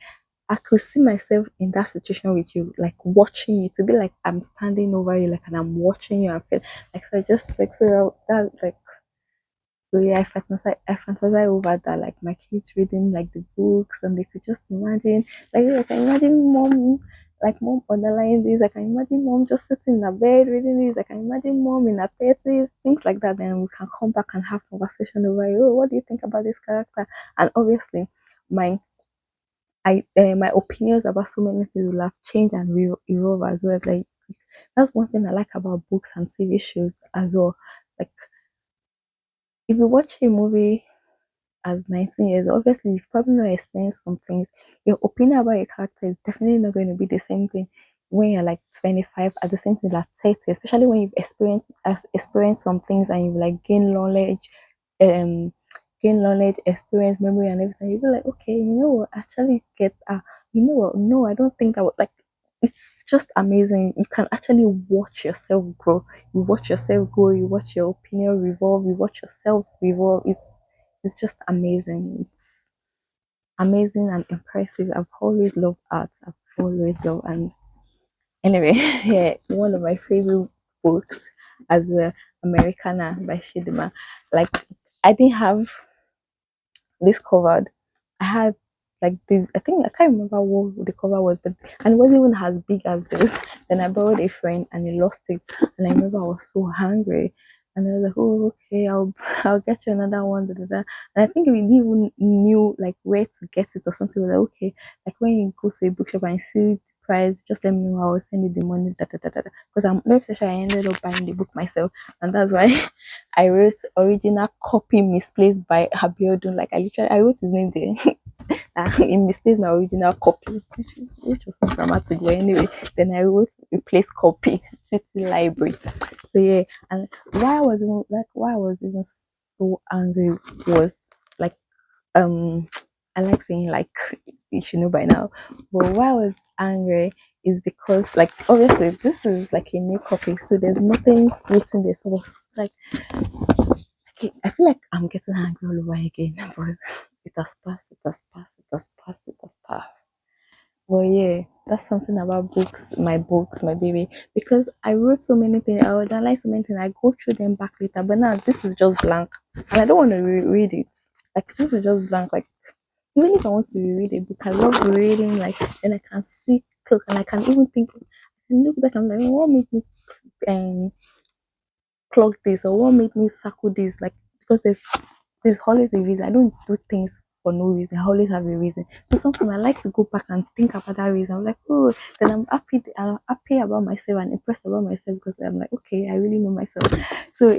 I could see myself in that situation with you, like watching you to be like I'm standing over you, like and I'm watching you. I feel like so just like so that like so yeah, I fantasize over that, like my kids reading like the books and they could just imagine like I can imagine mom like mom underlying this, I can imagine mom just sitting in her bed reading this, I can imagine mom in her 30s, things like that. Then we can come back and have conversation over oh, what do you think about this character? And obviously my my opinions about so many things will have changed and evolve as well. Like that's one thing I like about books and TV shows as well. Like if you watch a movie as 19 years, obviously you've probably not experienced some things. Your opinion about your character is definitely not going to be the same thing when you're like 25 at the same thing like 30, especially when you've experienced some things and you've like um gain knowledge, experience, memory and everything. You'll be like, okay, you know what, actually get you know what, no, I don't think I would like it's just amazing. You can actually watch yourself grow. You watch yourself grow, you watch your opinion revolve, you watch yourself revolve. It's just amazing. amazing and impressive. I've always loved art. I've always loved, and anyway, yeah, one of my favorite books as well, Americana by Shidima. Like I didn't have this covered. I had like this. I think I can't remember what the cover was, but and it wasn't even as big as this. Then I borrowed a friend and he lost it, and I remember I was so hungry. And I was like, oh, okay, I'll get you another one. Da, da, da. And I think we didn't even knew like where to get it or something. We were like, okay, like when you go to a bookshop and see the price, just let me know. I'll send you the money. Da, da, da, da, da. Because I'm not sure I ended up buying the book myself, and that's why I wrote original copy misplaced by Abiodun. Like I wrote his name there. He misplaced my original copy, which was not dramatic. But anyway, then I wrote replace copy City Library. So yeah, and why I was even so angry was like um I like saying like you should know by now. But why I was angry is because like obviously this is like a new copy, so there's nothing written there. So I was like okay, I feel like I'm getting angry all over again, but it has passed, it has passed, it has passed, it has passed. Well, yeah, that's something about books, my baby. Because I wrote so many things, I would analyze so many things, I go through them back later. But now this is just blank, and I don't want to reread it. Like this is just blank. Like even if I want to reread a book, I love reading. Like then I can see clock, and I can even think. I can look back. I'm like, what made me um clock this or what made me circle this like because there's always a reason. I don't do things for no reason. I always have a reason. So sometimes I like to go back and think about that reason. I'm like, oh, then I'm happy about myself and impressed about myself because I'm like, okay, I really know myself. So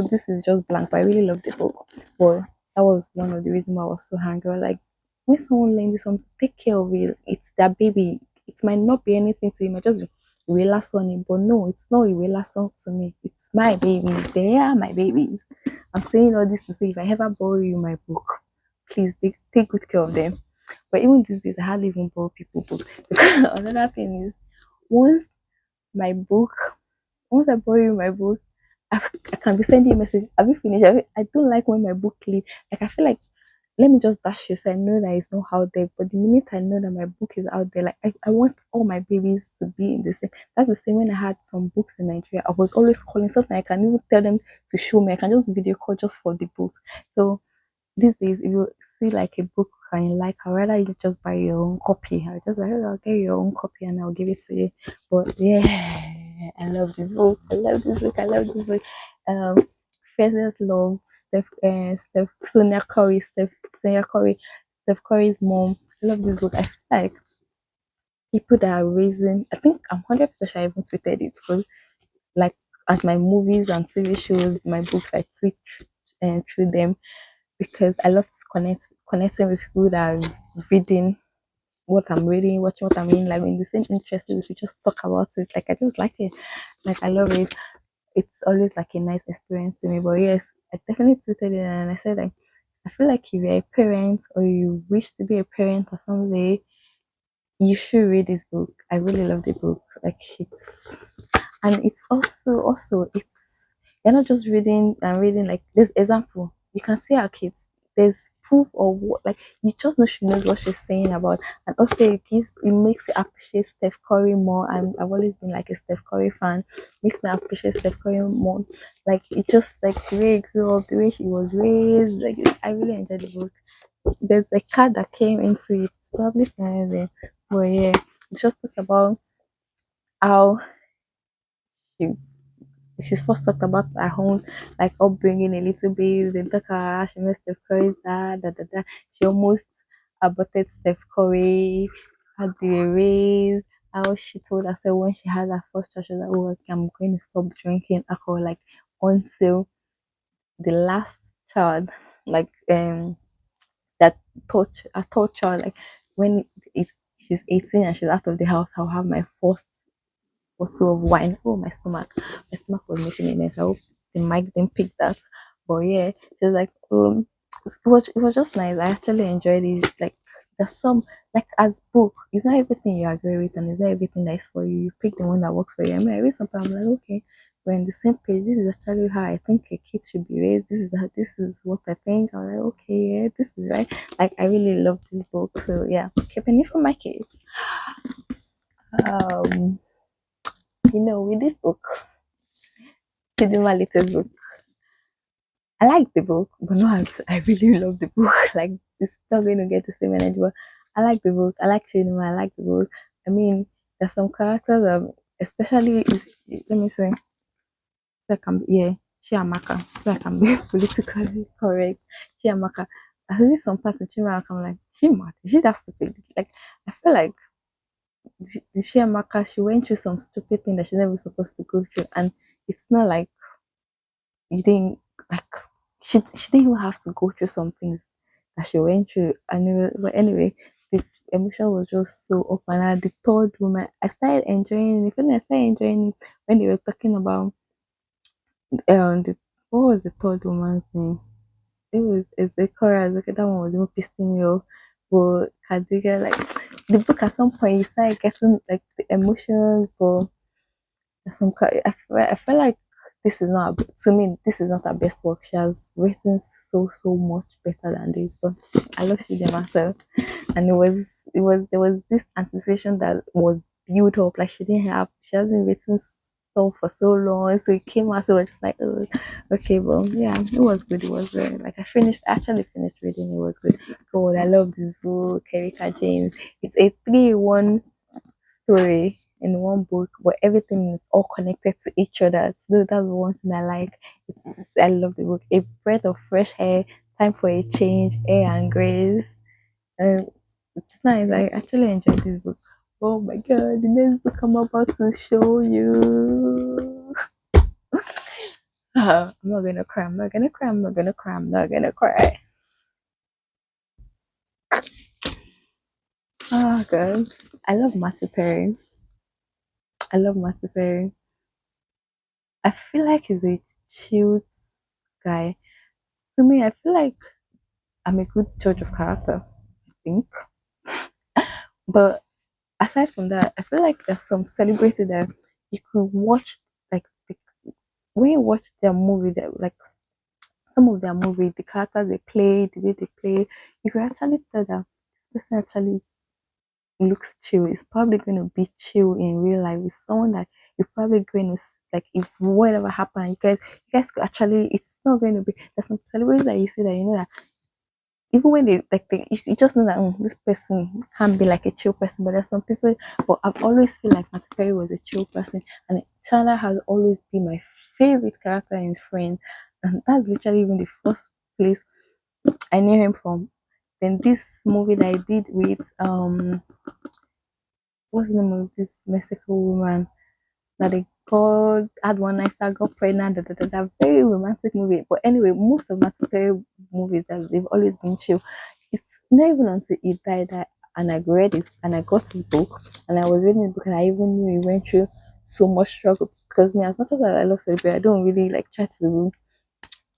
this is just blank, but I really love the book. But that was one of the reasons why I was so hungry. Like when someone lends you something, take care of it. It's their baby. It might not be anything to you, it might just be last one, but no, it's not a last song to me. It's my babies. They are my babies. I'm saying all this to say if I ever borrow you my book, please take good care of them. But even these days, I hardly even borrow people books. Another thing is once my book, once I borrow you my book, I can be sending you a message. Have you finished? I don't like when my book leave. Like I feel like let me just dash you so I know that it's not out there. But the minute I know that my book is out there, like I want all my babies to be in the same. That's the same when I had some books in Nigeria. I was always calling something I can even tell them to show me. I can just video call just for the book. So these days, if you see like a book and you like, I'd rather you just buy your own copy. I'll just like, "Oh, I'll get your own copy and I'll give it to you." But yeah, I love this book. I love this book. I love this book. Um, First love Sonia Curry, Steph Curry's mom. I love this book. I feel like people that are raising, I think I'm 100% sure I even tweeted it because like as my movies and TV shows, my books, I tweet and through them because I love to connecting with people that are reading what I'm reading, watching what I'm reading, like in the same interest. We should just talk about it. Like I just like it. Like I love it. It's always like a nice experience to me. But yes, I definitely tweeted it and I said like I feel like if you're a parent or you wish to be a parent or someday, you should read this book. I really love the book. Like it's and it's also it's you're not just reading and reading like this example you can see our kids there's proof of what like you just know she knows what she's saying about and also it makes you appreciate Steph Curry more and I've always been like a Steph Curry fan makes me appreciate Steph Curry more like it just like the way he grew up the way she was raised like I really enjoyed the book there's a card that came into it it's probably somewhere there but yeah it just talked about how she she's first talked about her own like upbringing a little bit. Then talk about how she met Steph Curry's dad, da, da, da. She almost aborted Steph Curry, how they were raised, how she told herself when she had her first child, she was like, oh, okay, I'm going to stop drinking alcohol like until the last child, like that touch a third child, like when it she's 18 and she's out of the house, I'll have my first bottle of wine. Oh, my stomach. My stomach was making a mess. I hope the mic didn't pick that. But yeah, she was like, it was just nice. I actually enjoyed it. Like, there's some, like, as book, it's not everything you agree with and it's not everything that is for you. You pick the one that works for you. I mean, I read something, I'm like, okay, we're on the same page. This is actually how I think a kid should be raised. This is what I think. I'm like, okay, yeah, this is right. Like I really love this book. So yeah, keeping it for my kids. Um, with this book, Chidinma my latest book. I like the book, but not as I really love the book. Like it's not going to get the same energy. But I like the book. I like Chidinma. I like the book. I mean, there's some characters, especially let me say, so I can yeah, Chiamaka, so I can be politically correct. Chiamaka. I read some parts in Chiamaka. I'm like, she mad? Is she that stupid? Like I feel like the Chiamaka, she went through some stupid thing that she's never supposed to go through, and it's not like you didn't like she didn't even have to go through some things that she went through. But anyway, the emotion was just so up and at the third woman. I started enjoying it. When I started enjoying it when they were talking about what was the third woman's name? It's a chorus. Okay, that one was even pissing me off. But Kadiga, like the book at some point you start getting like the emotions, but I feel like this is not to me. This is not her best work. She has written so much better than this. But I love Shide myself, and it was there was this anticipation that was built up. Like she hasn't written stuff for so long, so it came out. So it's just like, oh, okay, well, yeah, it was good. It was like actually finished reading. It was good. God, I love this book, Erika James. It's a 3-in-1 story in one book, but everything is all connected to each other. So that's one thing I like. I love the book. A breath of fresh air, time for a change, air and grace. And it's nice. I actually enjoyed this book. Oh my god, the next book I'm about to show you. I'm not gonna cry. I'm not gonna cry. I'm not gonna cry. I'm not gonna cry. Oh god, I love Matthew Perry. I love Matthew Perry. I feel like he's a cute guy. To me, I feel like I'm a good judge of character, I think. But aside from that, I feel like there's some celebrity that you could watch, like when you watch their movie, that like some of their movie, the characters they play, the way they play, you can actually tell that this person actually looks chill. It's probably going to be chill in real life. It's someone that you're probably going to like if whatever happened, you guys could actually. It's not going to be. There's some celebrities that you see that that even when you just know that this person can't be like a chill person, but there's some people. But I've always feel like Matthew Perry was a chill person, and Chandler has always been my favorite character in Friends, and that's literally even the first place I knew him from. Then this movie that I did with what's the name of this Mexico woman that they got had one night star got pregnant, very romantic movie. But anyway, most of Matthew Perry movies that they've always been chill. It's not even until he died that and I read it and I got his book and I was reading the book and I even knew he went through so much struggle because me as much as I love celebrity, I don't really like try to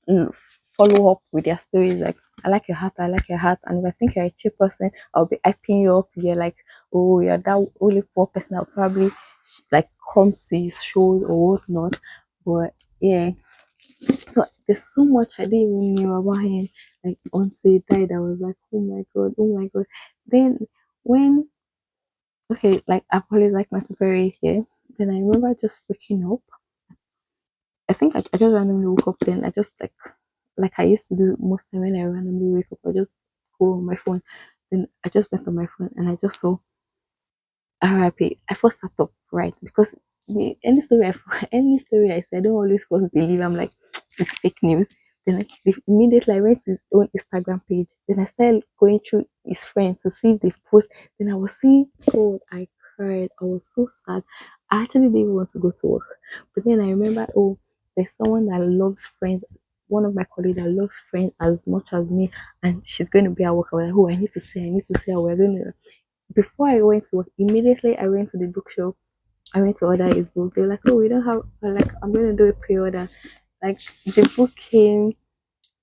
mm, follow up with their stories. Like, I like your hat, I like your hat. And if I think you're a cheap person, I'll be hyping you up. You're like, oh, you're that only poor person that'll probably like come to his shows or whatnot. But yeah, so there's so much I didn't even know about him. Like, until he died, I was like, oh my god. Then, when, okay, like, I've always liked my very here. Then I remember just waking up. I think I just randomly woke up then. I just like I used to do most time when I randomly wake up, I just go on my phone. Then I just went on my phone and I just saw RIP. I first sat up, right? Because any story I say, I don't always first believe. I'm like, it's fake news. Then immediately I went to his own Instagram page. Then I started going through his friends to see if they post. Then I was seeing, oh, I cried. I was so sad. I actually didn't want to go to work. But then I remember, oh, there's someone that loves Friends. One of my colleagues that loves Friends as much as me, and she's going to be at work. I was like, oh, I need to see her. We're going to before I went to work, immediately I went to the bookshop. I went to order his book. They're like, "Oh, we don't have." Like, I'm going to do a pre-order. Like, the book came.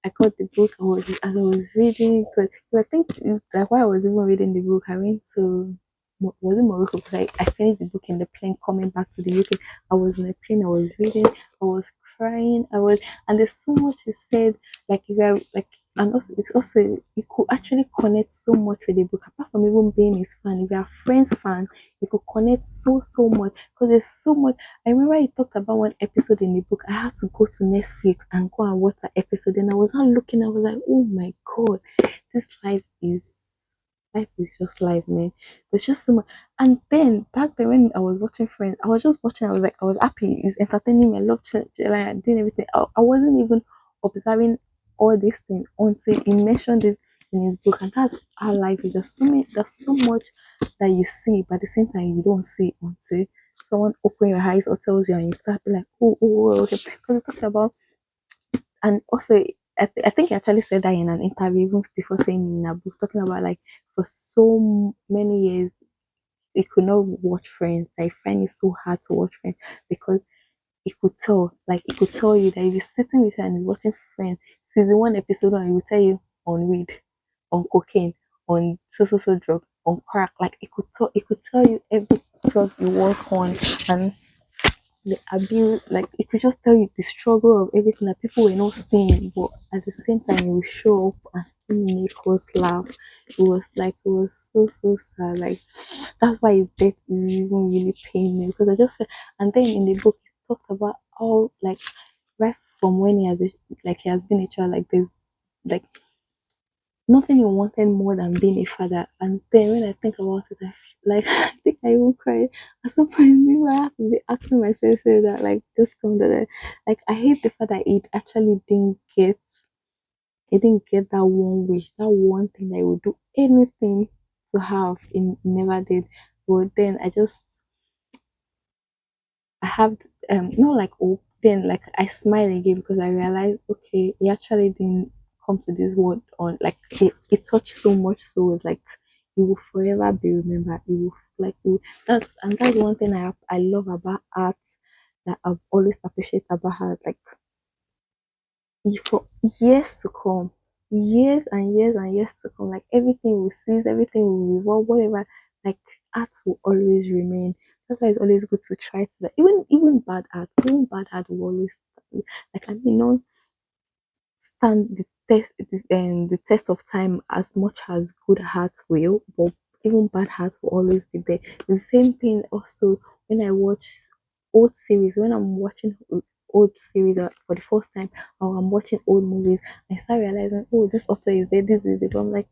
I got the book. As I was reading, because I think like while I was even reading the book, I went to. was it Morocco? Because I finished the book in the plane coming back to the UK. I was in the plane, I was reading, I was crying, and there's so much he said, like if you're like, and also it's also you could actually connect so much with the book apart from even being his fan. If you're a friend's fan, you could connect so much because there's so much. I remember he talked about one episode in the book. I had to go to Netflix and go and watch that episode, and I was not looking. I was like, oh my god, this life is just life, man. There's just so much. And then back then when I was watching Friends, I was just watching. I was like, I was happy. It's entertaining me. I love like, I did everything. I wasn't even observing all these things until he mentioned it in his book, and that's how life is. There's so much that you see, but at the same time you don't see until someone open your eyes or tells you, and you start be like, okay. Because we talked about, and also I think he actually said that in an interview even before saying in a book, talking about like for so many years he could not watch Friends. I find it so hard to watch Friends because he could tell you that if you're sitting with you and you're watching Friends, season one episode one, he will tell you on weed, on cocaine, on so drug, on crack. Like it could tell you every drug he was on, and the abuse, like it could just tell you the struggle of everything that people were not seeing, but at the same time, it would show up and still make us laugh. It was so sad. Like that's why his death even really pained me because I just felt, and then in the book, he talked about all like right from when like he has been a child, like there's like nothing he wanted more than being a father. And then when I think about it, like I think I even cried at some point. Maybe I have to be asking myself say that like just come to that. Like I hate the fact that he didn't get that one wish, that one thing that he would do anything to have. He never did. But then I have not like hope. Then like I smile again because I realized okay, he actually didn't come to this world on like it touched so much so it's like you will forever be remembered. You will like you that's one thing I love about art that I've always appreciated about her. Like for years to come, years and years and years to come, like everything will cease, everything will revolve, whatever. Like art will always remain. That's why it's always good to try to like, even bad art will always like I mean not stand the test of time as much as good hearts will, but even bad hearts will always be there. The same thing also when I watch old series, when I'm watching old series for the first time, or I'm watching old movies, I start realizing, oh, this author is there, this is it. I'm like,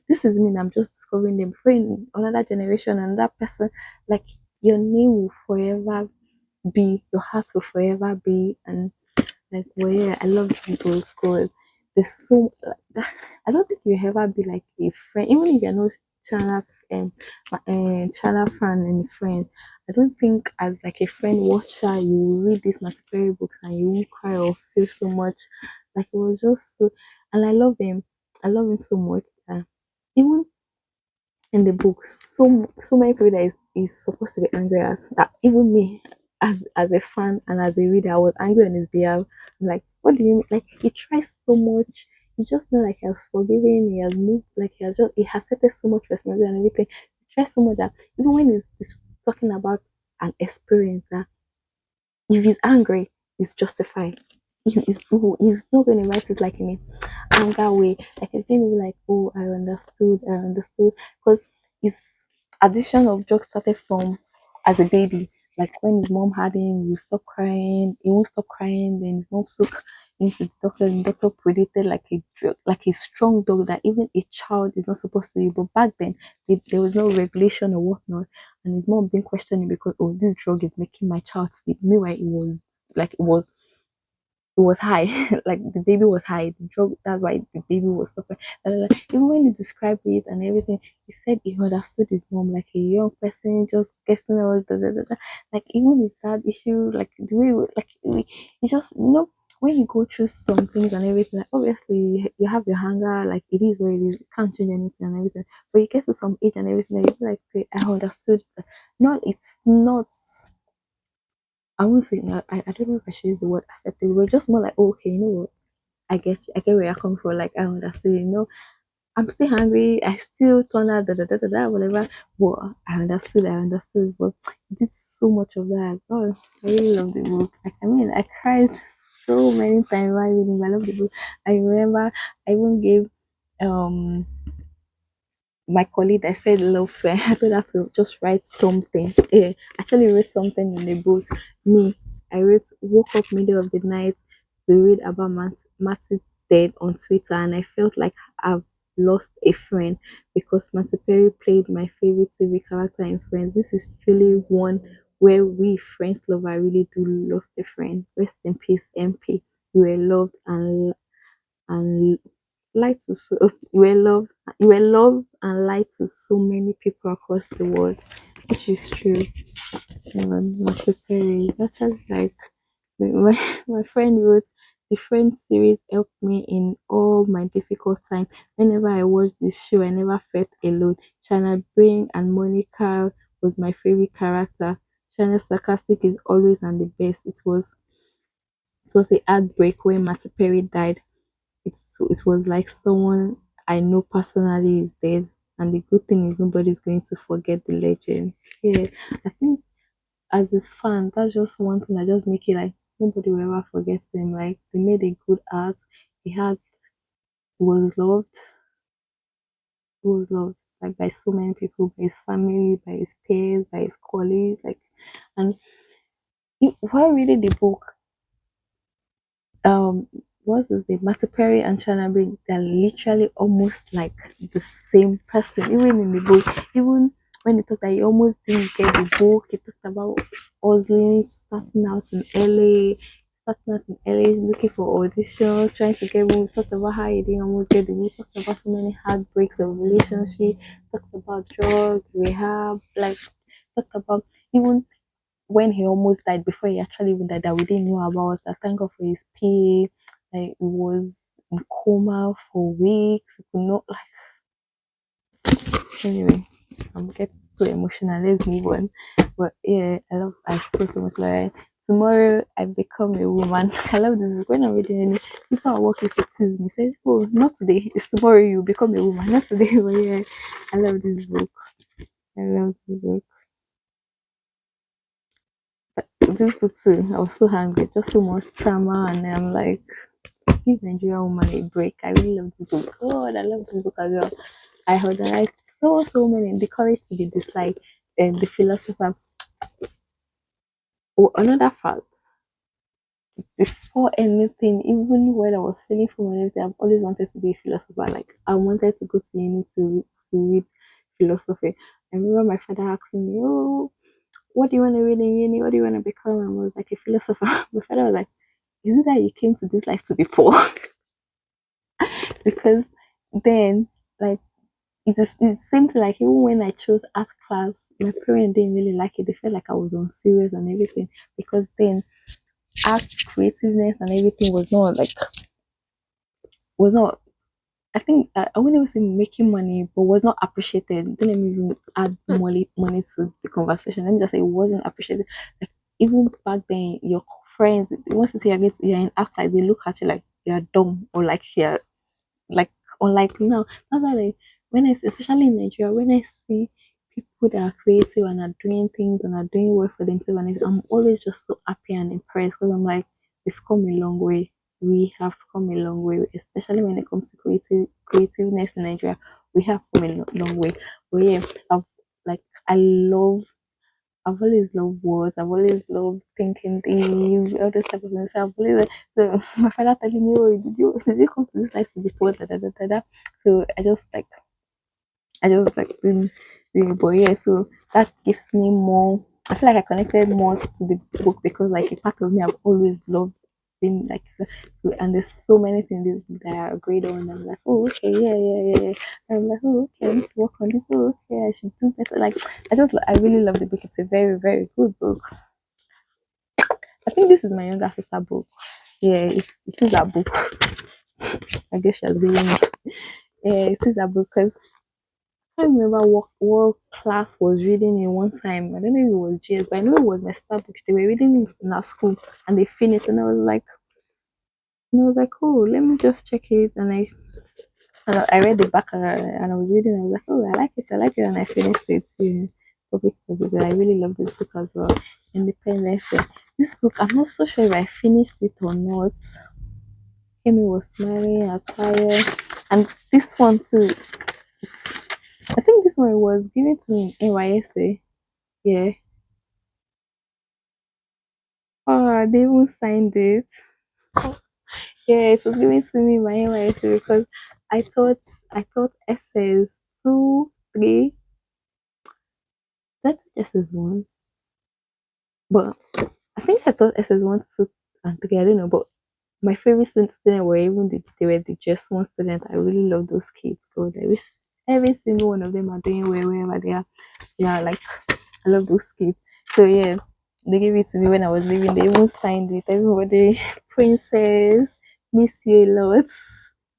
this is me, and I'm just discovering them. Before in another generation, another person, like your name will forever be, your heart will forever be, and like, well, yeah, I love people because there's so like that. I don't think you ever be like a friend, even if you're not channel channel fan and friend. I don't think as like a friend watcher you will read this material book and you won't cry or feel so much. Like it was just so, and I love him. I love him so much. Even in the book so many people that is supposed to be angry at that even me as a fan and as a reader I was angry on his behalf. I'm like what do you mean like he tries so much, you just know like he has forgiven, he has moved, like he has accepted so much responsibility and everything. He tries so much that even when he's talking about an experience that if he's angry it's justified. He's not going to write it like in a anger way. Like it's going to be like, oh, I understood. Because his addiction of drugs started from as a baby. Like when his mom had him, he would stop crying. He won't stop crying. Then his mom took him to the doctor, and the doctor predicted like like a strong dog that even a child is not supposed to use. But back then, there was no regulation or whatnot, and his mom didn't question it because oh, this drug is making my child sleep. Meanwhile, it was high, like the baby was high. The drug, that's why the baby was suffering. Even when he described it and everything, he said he understood his mom like a young person just getting all like even his dad issue, like the way he just when you go through some things and everything, like obviously you have your hunger, like it is what it is, you can't change anything and everything. But you get to some age and everything, and you're like, okay, I understood. No, it's not. I won't say no, I don't know if I should use the word accepted. We're just more like, oh, okay, you know what? I get you, I get where you're coming from. Like I understand, I'm still hungry. I still turn out whatever. But I understood. But it did so much of that. Oh, I really love the book. I mean, I cried so many times while reading. But I love the book. I remember I even gave um my colleague that said love swear. I told her to just write something. Yeah, actually wrote something in the book. Me, I wrote woke up middle of the night to read about Matty dead on Twitter, and I felt like I've lost a friend because Matty Perry played my favorite TV character in Friends. This is truly one where we Friends lover really do lost a friend. Rest in peace, MP. You were loved and light to so you were loved and light to so many people across the world, which is true. Matthew Perry, that was like my, my friend wrote the Friends series helped me in all my difficult time. Whenever I watched this show, I never felt alone. China Brain and Monica was my favorite character. China sarcastic is always and the best. It was a heartbreak when Matthew Perry died. It was like someone I know personally is dead, and the good thing is nobody's going to forget the legend. Yeah, I think as his fan, that's just one thing that just make it like nobody will ever forget him. Like they made a good art. He was loved. He was loved like by so many people, by his family, by his peers, by his colleagues. Like, and while reading the book, what's his name? Matthew Perry and Chanabi, they're literally almost like the same person. Even in the book, even when they talked that he almost didn't get the book, he talked about hustling, starting out in LA, looking for auditions, trying to get one. Talked about how he didn't almost get the book, talked about so many heartbreaks of relationship, talked about drug, rehab, like talked about even when he almost died, before he actually even died, that we didn't know about. I thank God for his pay. Like he was in coma for weeks. He could not like anyway. I'm getting so emotional. Let's move on. But yeah, I so much like tomorrow I become a woman. I love this book. When I'm reading it, people at work used to tease me, say, "Oh, not today. It's tomorrow you become a woman. Not today." But yeah, I love this book. I love this book. This book too. I was so hungry, just so much trauma, and I'm like, give Nigerian woman a break. I really love this book. God, I love this book as well. I heard that like so many. The courage to be disliked, and the philosopher. Oh, another fact. Before anything, even when I was feeling for anything, I've always wanted to be a philosopher. Like I wanted to go to uni to read philosophy. I remember my father asking me, "Oh, what do you want to read in uni? What do you want to become?" And I was like a philosopher. My father was like, "Is it that you came to this life to be poor?" Because then, like, it's same thing. Like even when I chose art class, my parents didn't really like it. They felt like I was unserious and everything, because then art creativeness and everything was not. I think I wouldn't even say making money, but was not appreciated. Don't let me even add money to the conversation. Let me just say it wasn't appreciated. Like even back then, your friends, once you say you're in art, like they look at you like you're dumb, or like you're like unlike now. That's why like when especially in Nigeria, when I see people that are creative and are doing things and are doing work for themselves, and I'm always just so happy and impressed, because I'm like, we've come a long way. We have come a long way, especially when it comes to creativeness in Nigeria. We have come a long way. But yeah, I've like I love I've always loved words. I've always loved thinking things, all this type of things. So I've always so my father telling me, "Oh, did you come to this life to be poor?" Da, da, da, da, da. So I just like the boy. Yeah, so that gives me more. I feel like I connected more to the book, because like a part of me I've always loved being like and there's so many things that I agreed on. I'm like, oh okay, yeah. I'm like, oh okay, I need to work on this. Oh okay, I should do better. Like I really love the book. It's a very, very good book. I think this is my younger sister book. Yeah, it is a book. I guess she's giving me. Yeah, it is a book, because I remember what class was reading in one time. I don't know if it was GS, but I know it was my sister book. They were reading it in our school, and they finished, and I was like, oh, let me just check it, and I read the back and I was reading. I was like, oh, I like it. I like it, and I finished it. Yeah. Public. I really love this book as well. Independence. This book, I'm not so sure if I finished it or not. Amy was smiling, attire, and this one too. I think this one was given to me in NYSA. Yeah. Oh, they even signed it. Yeah, it was given to me by NYSA because I thought essays 2, 3, that just is one. But I think I thought SS1, 2, and 3. I don't know, but my favorite students were even they were the just one student. I really love those kids. God, I wish every single one of them are doing well wherever they are. Yeah, like I love those kids. So yeah, they gave it to me when I was leaving. They even signed it. Everybody, princess, miss you a lot.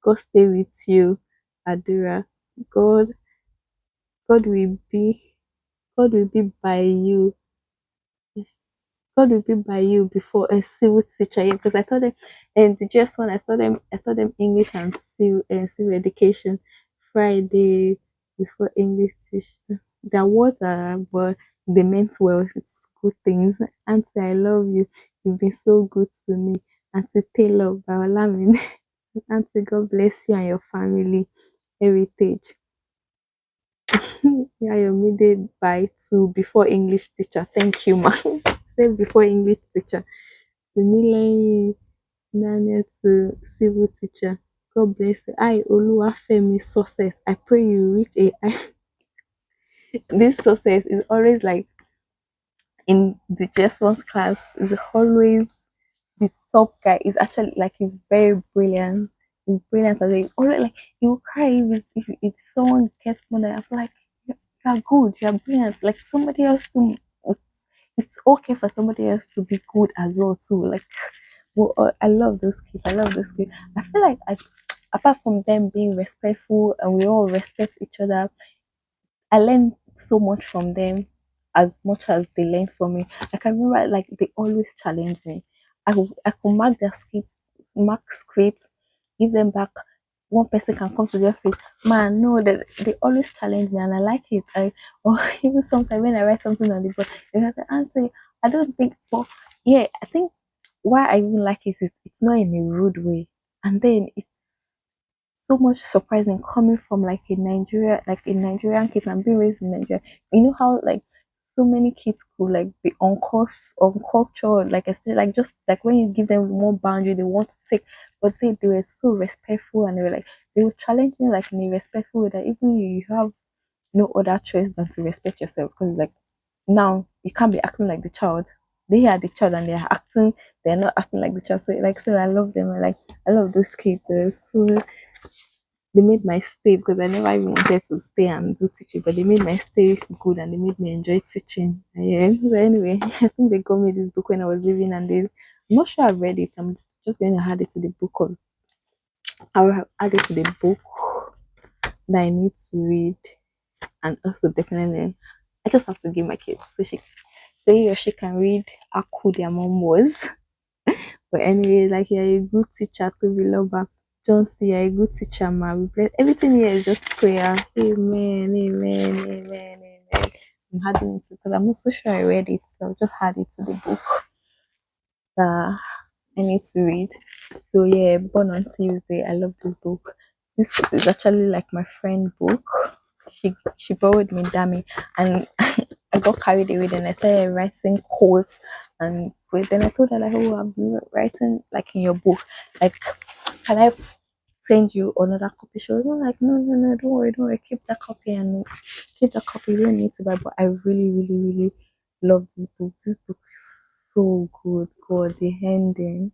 God stay with you, Adura. God, God will be, God will be by you. God will be by you before a civil teacher. Yeah, because I taught them, and the just one I taught them English and civil education. Friday before English teacher. Their words are, but they meant well. It's good things. Auntie, I love you. You've been so good to me. Auntie Taylor, Baolamin. Auntie, God bless you and your family. Heritage. Yeah, you're needed by two before English teacher. Thank you, ma. Say before English teacher. Similarly, Daniel to civil teacher. God bless you. I, Oluwafemi, success. I pray you reach a. This success is always like in the just one class, is always the top guy. Is actually like he's very brilliant. He's brilliant. As he always like he will cry if someone gets more than I feel like you're good, you're brilliant. Like somebody else to it's okay for somebody else to be good as well too. Like well, I love those kids. I love those kids. I feel like apart from them being respectful and we all respect each other, I learned so much from them as much as they learned from me. I can remember like they always challenge me. I could mark their scripts, give them back. One person can come to the office, man. No, that they always challenge me, and I like it. Or even sometimes when I write something on the board, they have to answer. I don't think, but yeah, I think why I even like it is it's not in a rude way, and then it's so much surprising coming from like a Nigerian kid and being raised in Nigeria. You know how like so many kids could like be uncultured, like especially like just like when you give them more boundary, they want to take, but they were so respectful and they were like they would challenge me like in a respectful way that even you have no other choice than to respect yourself because like now you can't be acting like the child. They are the child and they're not acting like the child. So like so I love them. I love those kids. They're so they made my stay because I never even wanted to stay and do teaching, but they made my stay good and they made me enjoy teaching. Yeah. So anyway, I think they got me this book when I was leaving, and I'm not sure I've read it. I'm just going to add it to the book. I will add it to the book that I need to read, and also definitely, I just have to give my kids so he or she can read how cool their mom was. But anyway, like you're a good teacher to be lover. John C, you're a good teacher, ma. We bless everything here is just prayer. Amen, amen, amen, amen. I'm adding it because I'm not so sure I read it, so I'll just add it to the book that I need to read. So yeah, Born on Tuesday. I love this book. This is actually like my friend book. She borrowed me Dami, and I got carried away. Then I started writing quotes, and but then I told her like, oh, I'm writing like in your book. Like, can I send you another copy? She was like, no, no, no, don't worry, keep that copy and keep that copy. You don't need to buy. But I really, really, really love this book. This book is so good. God, the ending.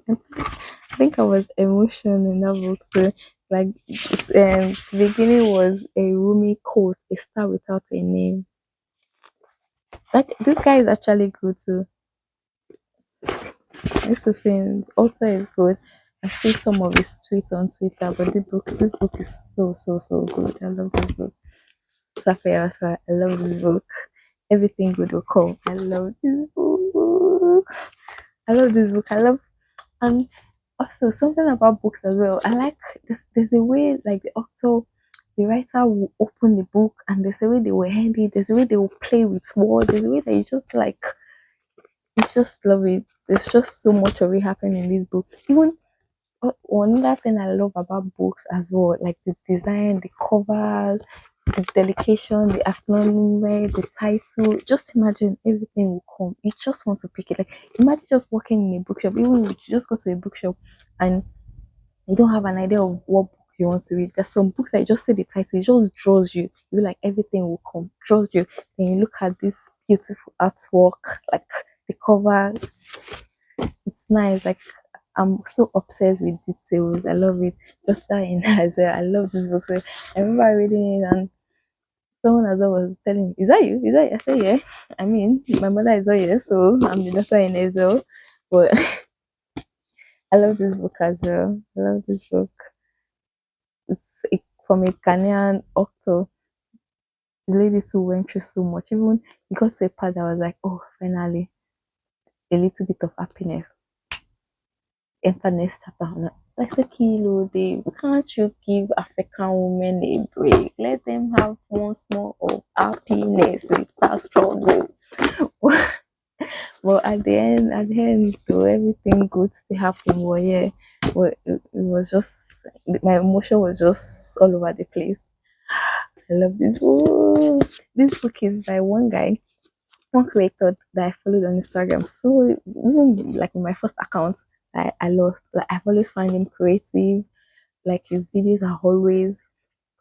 I think I was emotional in that book too. Like, the beginning was a Rumi quote, a star without a name. Like, this guy is actually good too. This is saying author is good. I see some of his tweets on Twitter, but this book is so so so good. I love this book. Safia Aswa, I love this book. Everything good will come. I love this book. I love this book. And Also, something about books as well. I like this. There's a way like the author, the writer will open the book, and there's a way they will hand it. There's a way they will play with words. There's a way that you just like. It's just love it. There's just so much of it happening in this book. Even another thing I love about books as well, like the design, the covers, the dedication, the acknowledgement, the title. Just imagine everything will come. You just want to pick it. Like imagine just walking in a bookshop. Even if you just go to a bookshop and you don't have an idea of what book you want to read. There's some books that you just say the title, it just draws you. You like everything will come, draws you. Then you look at this beautiful artwork, like the cover. It's nice. Like I'm so obsessed with details. I love it. Just that in as well. I love this book. So I remember reading it and someone as well was telling me, "Is that you? Is that you?" I said, "Yeah." I mean, my mother is all here, so I'm the daughter in Israel. But I love this book as well. I love this book. From a Ghanaian author. The ladies who went through so much. Even it got to a part that I was like, oh, finally, a little bit of happiness. Enter next chapter. I'm like a kilo, babe. Can't you give African women a break? Let them have one small of happiness without struggle. But at the end, though, everything good still happened. Well, yeah, but it was just my emotion was just all over the place. I love this book. This book is by one guy, one creator that I followed on Instagram. So even like in my first account, I lost. Like I've always found him creative. Like his videos are always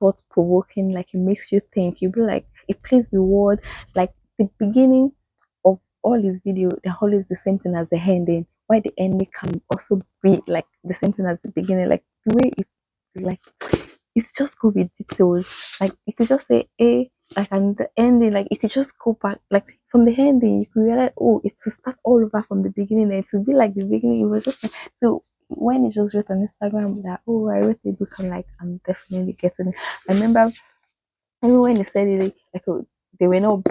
thought provoking. Like it makes you think. You be like it plays with word. Like the beginning of all his video, they're always the same thing as the ending. Why the ending can also be like the same thing as the beginning. Like the way it like it's just good with details. Like you could just say A, like and the ending, like you could just go back, like from the ending, you could realize, oh, it's to start all over from the beginning, and to be like the beginning. It was just like so. When it just wrote on Instagram that, oh, I wrote a book, I'm definitely getting it. I remember even when he said it, like they were not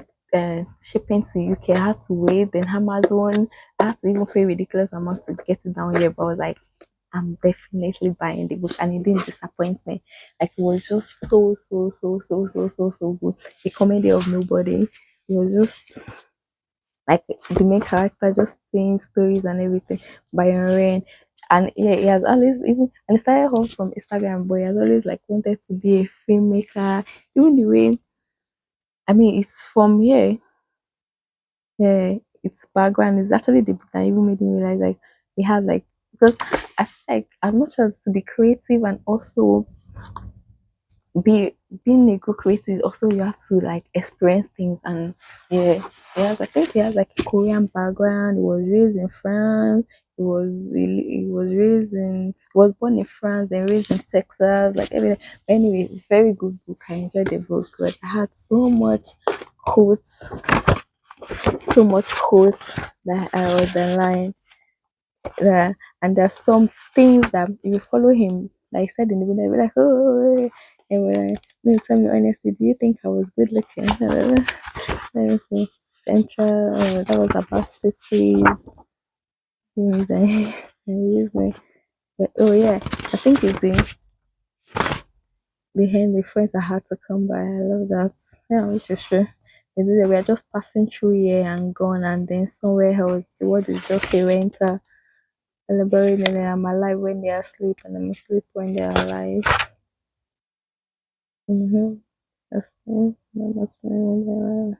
shipping to UK. I had to wait. Then Amazon, I had to even pay ridiculous amount to get it down here. But I was like, I'm definitely buying the book, and it didn't disappoint me. Like it was just so good. The comedy of nobody. It was just like the main character just saying stories and everything by Rain. And yeah, he has always even and it started off from Instagram, but he has always like wanted to be a filmmaker. Even the way I mean it's from here. Yeah, its background is actually the book that even made me realize like he had like because I feel like as much as to be creative and also be being a good creative also you have to like experience things and yeah I think he has like a Korean background. He was raised in France. He was born in France then raised in Texas like everything. But anyway, very good book. I enjoyed the book but I had quotes so much quotes that I was online there, and there's some things that if you follow him, like I said in the video, you'll be like, oh, and we're like, no, tell me honestly, do you think I was good looking? Let me see. Central, oh, that was about cities. Things I use my, but, oh yeah, I think it's the hand, the friends that had to come by. I love that. Yeah, which is true. They did it. We are just passing through here and gone, and then somewhere else, the world is just a rental. Celebrating and I'm alive when they are asleep and I'm asleep when they are alive. Mm-hmm. That's it. I'm asleep when they are alive.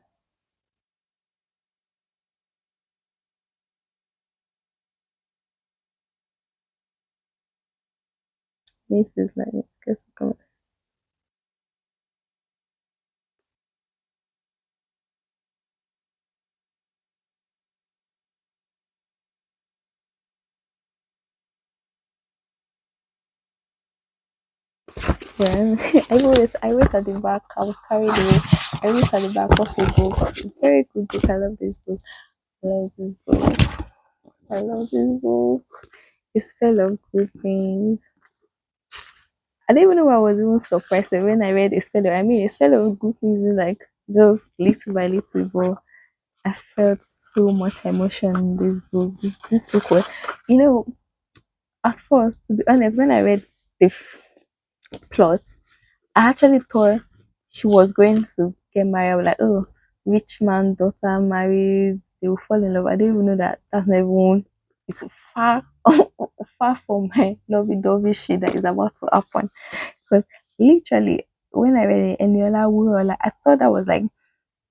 This is like, guess come. Yeah, I wait at the back. I was carried away. I wait at the back of the book. Very good book. I love this book. I love this book. I love this book. It's full of good things. I didn't even know I was even surprised when I read a spell. I mean, a spell of good things is like just little by little, but I felt so much emotion in this book. This book was, you know, At first, to be honest, when I read the plot, I actually thought she was going to get married. I was like, oh, rich man daughter married, they will fall in love. I didn't even know that that's not even, it's far far from my lovey-dovey shit that is about to happen. Because literally, when I read it, Eniola will, like, I thought that was like,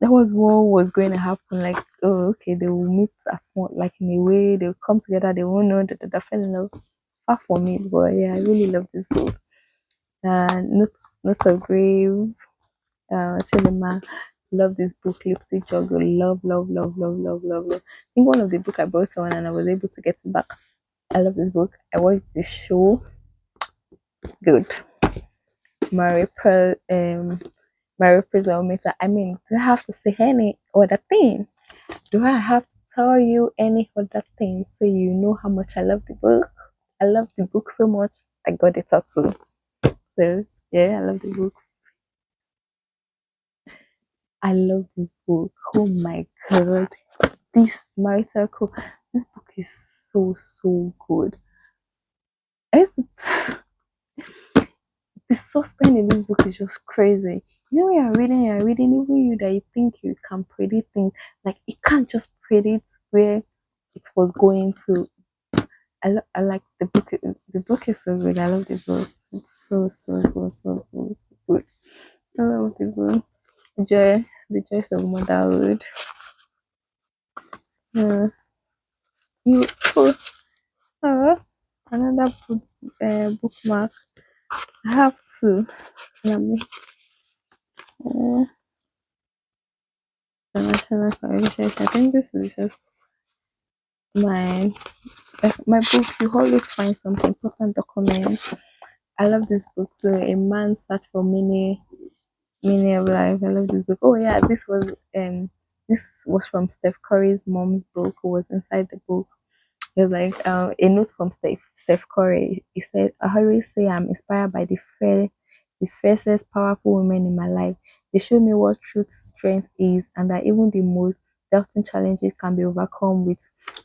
that was what was going to happen. Like, oh, okay, they will meet at one, like in a way, they'll come together, they won't know that they fell in love. Far from it, but yeah, I really love this book. Not a grave, cinema. Love this book, Lipstick Juggle. Love, love, love, love, love, love, love. I think one of the book I bought someone and I was able to get it back. I love this book. I watched this show. Good. Mary Per Mary Prism. I mean, do I have to say any other thing? Do I have to tell you any other thing so you know how much I love the book? I love the book so much. I got a tattoo. So yeah, I love the book. I love this book. Oh my god. This marital code. This book is so so good. It's, the suspense in this book is just crazy. You know, you're reading, even you that you think you can predict things, like you can't just predict where it was going to. I like the book. The book is so good. I love the book. It's so so good, so good, so good. I love the book. Joy, the joys of motherhood. Uh, you oh, uh, another book, bookmark. I have to. Let me. Uh, the National Coalition. I think this is just my my book. You always find some important documents. I love this book. So a man search for meaning of life. I love this book. Oh yeah, this was from Steph Curry's mom's book. Who was inside the book. It's like a note from Steph Curry. He said, I always say I'm inspired by the fiercest, powerful women in my life. They show me what truth strength is, and that even the most doubting challenges can be overcome with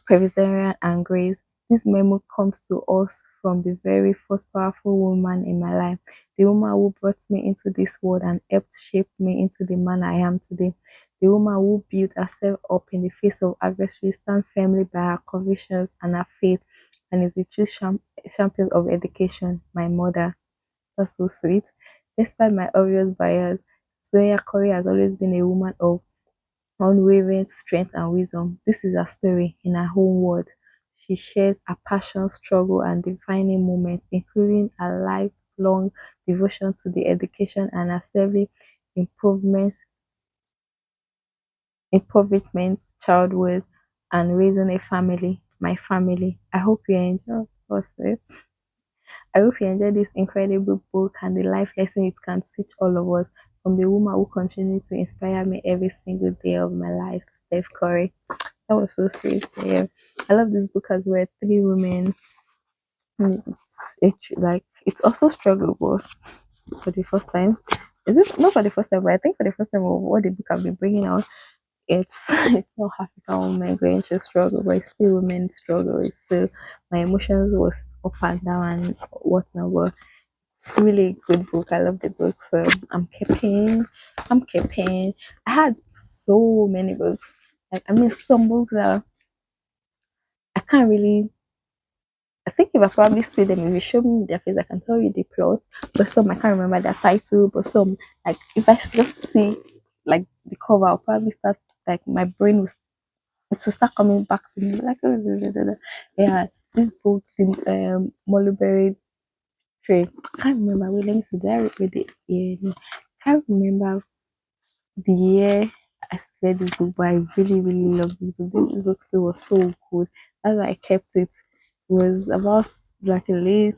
perseverance and grace. This memo comes to us from the very first powerful woman in my life, the woman who brought me into this world and helped shape me into the man I am today. The woman who built herself up in the face of adversity stands firmly by her convictions and her faith, and is the true champion of education, my mother. That's so sweet. Despite my obvious bias, Sonia Corey has always been a woman of unwavering strength and wisdom. This is her story in her own word. She shares her passion, struggle, and defining moments, including her lifelong devotion to the education and her several improvements impoverishment, childhood, and raising a family, my family. I hope you enjoy. What's it? I hope you enjoy this incredible book and the life lesson it can teach all of us from the woman who continues to inspire me every single day of my life, Steph Curry. That was so sweet. Yeah, I love this book as well. Three women. Like it's also struggleable for the first time. Is it not for the first time? But I think for the first time of what the book have been bringing out, it's it's not African women going through struggle, but it's still women struggle. It's still my emotions was up and down and whatnot. But it's really a good book. I love the book, so I'm keeping. I'm keeping. I had so many books. Like I mean, some books that I can't really. I think if I probably see them, if you show me their face, I can tell you the plot. But some I can't remember their title. But some, like if I just see like the cover, I'll probably start like my brain will it will start coming back to me like oh, yeah, this book the mulberry tree. I can't remember. Wait, let me see. Did I read it? Yeah, no. Can't remember the year I read this book, but I really really love this book. This book still was so good. That's why I kept it. It was about like a late,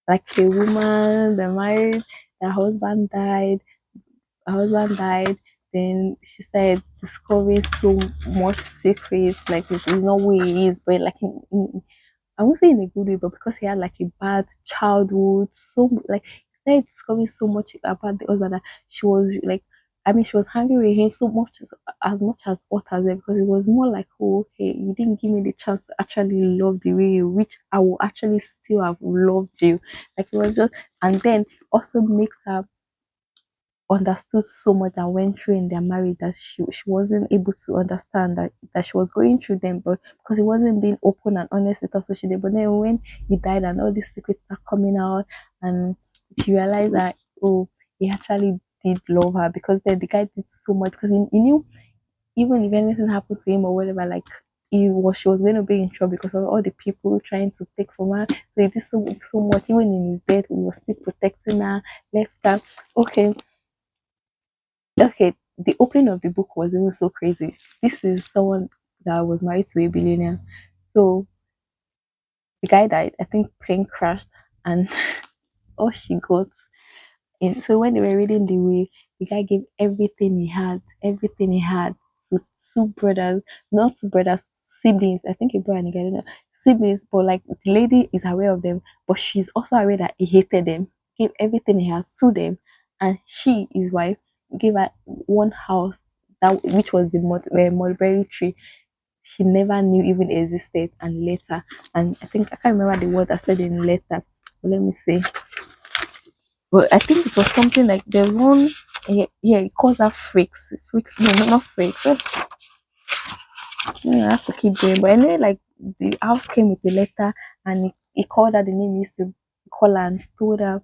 like a woman that married, her husband died, her husband died. Then she started discovering so much secrets, like it's not who he is, but like I won't say in a good way, but because he had like a bad childhood, so like he started discovering so much about the husband that she was like I mean, she was angry with him so much as much as others were, because it was more like, oh, okay, you didn't give me the chance to actually love the way you, which I will actually still have loved you. Like it was just, and then also makes her understood so much that went through in their marriage that she wasn't able to understand that she was going through them, but because he wasn't being open and honest with her, so she did. But then when he died and all these secrets are coming out, and she realized that, oh, he actually did love her, because then the guy did so much, because he knew even if anything happened to him or whatever, like she was going to be in trouble because of all the people trying to take from her. So he did so much. Even in his death, he was still protecting her, left her. Okay, okay, the opening of the book was even so crazy. This is someone that was married to a billionaire. So the guy died, I think plane crashed, and all she got in, so when they were reading the will, the guy gave everything he had to two brothers, not two brothers, siblings. I think he brought a guy, I don't know, siblings, but like the lady is aware of them, but she's also aware that he hated them. Gave everything he has to them, and she, his wife, gave her one house that which was the mulberry tree she never knew even existed, and later, and I think I can't remember the word I said in later. But let me see. But I think it was something like there's one. Yeah, yeah, it calls her freaks. Freaks, no, not freaks. So, I have to keep going. But anyway, like the house came with the letter, and he called her the name he used to call her, and told her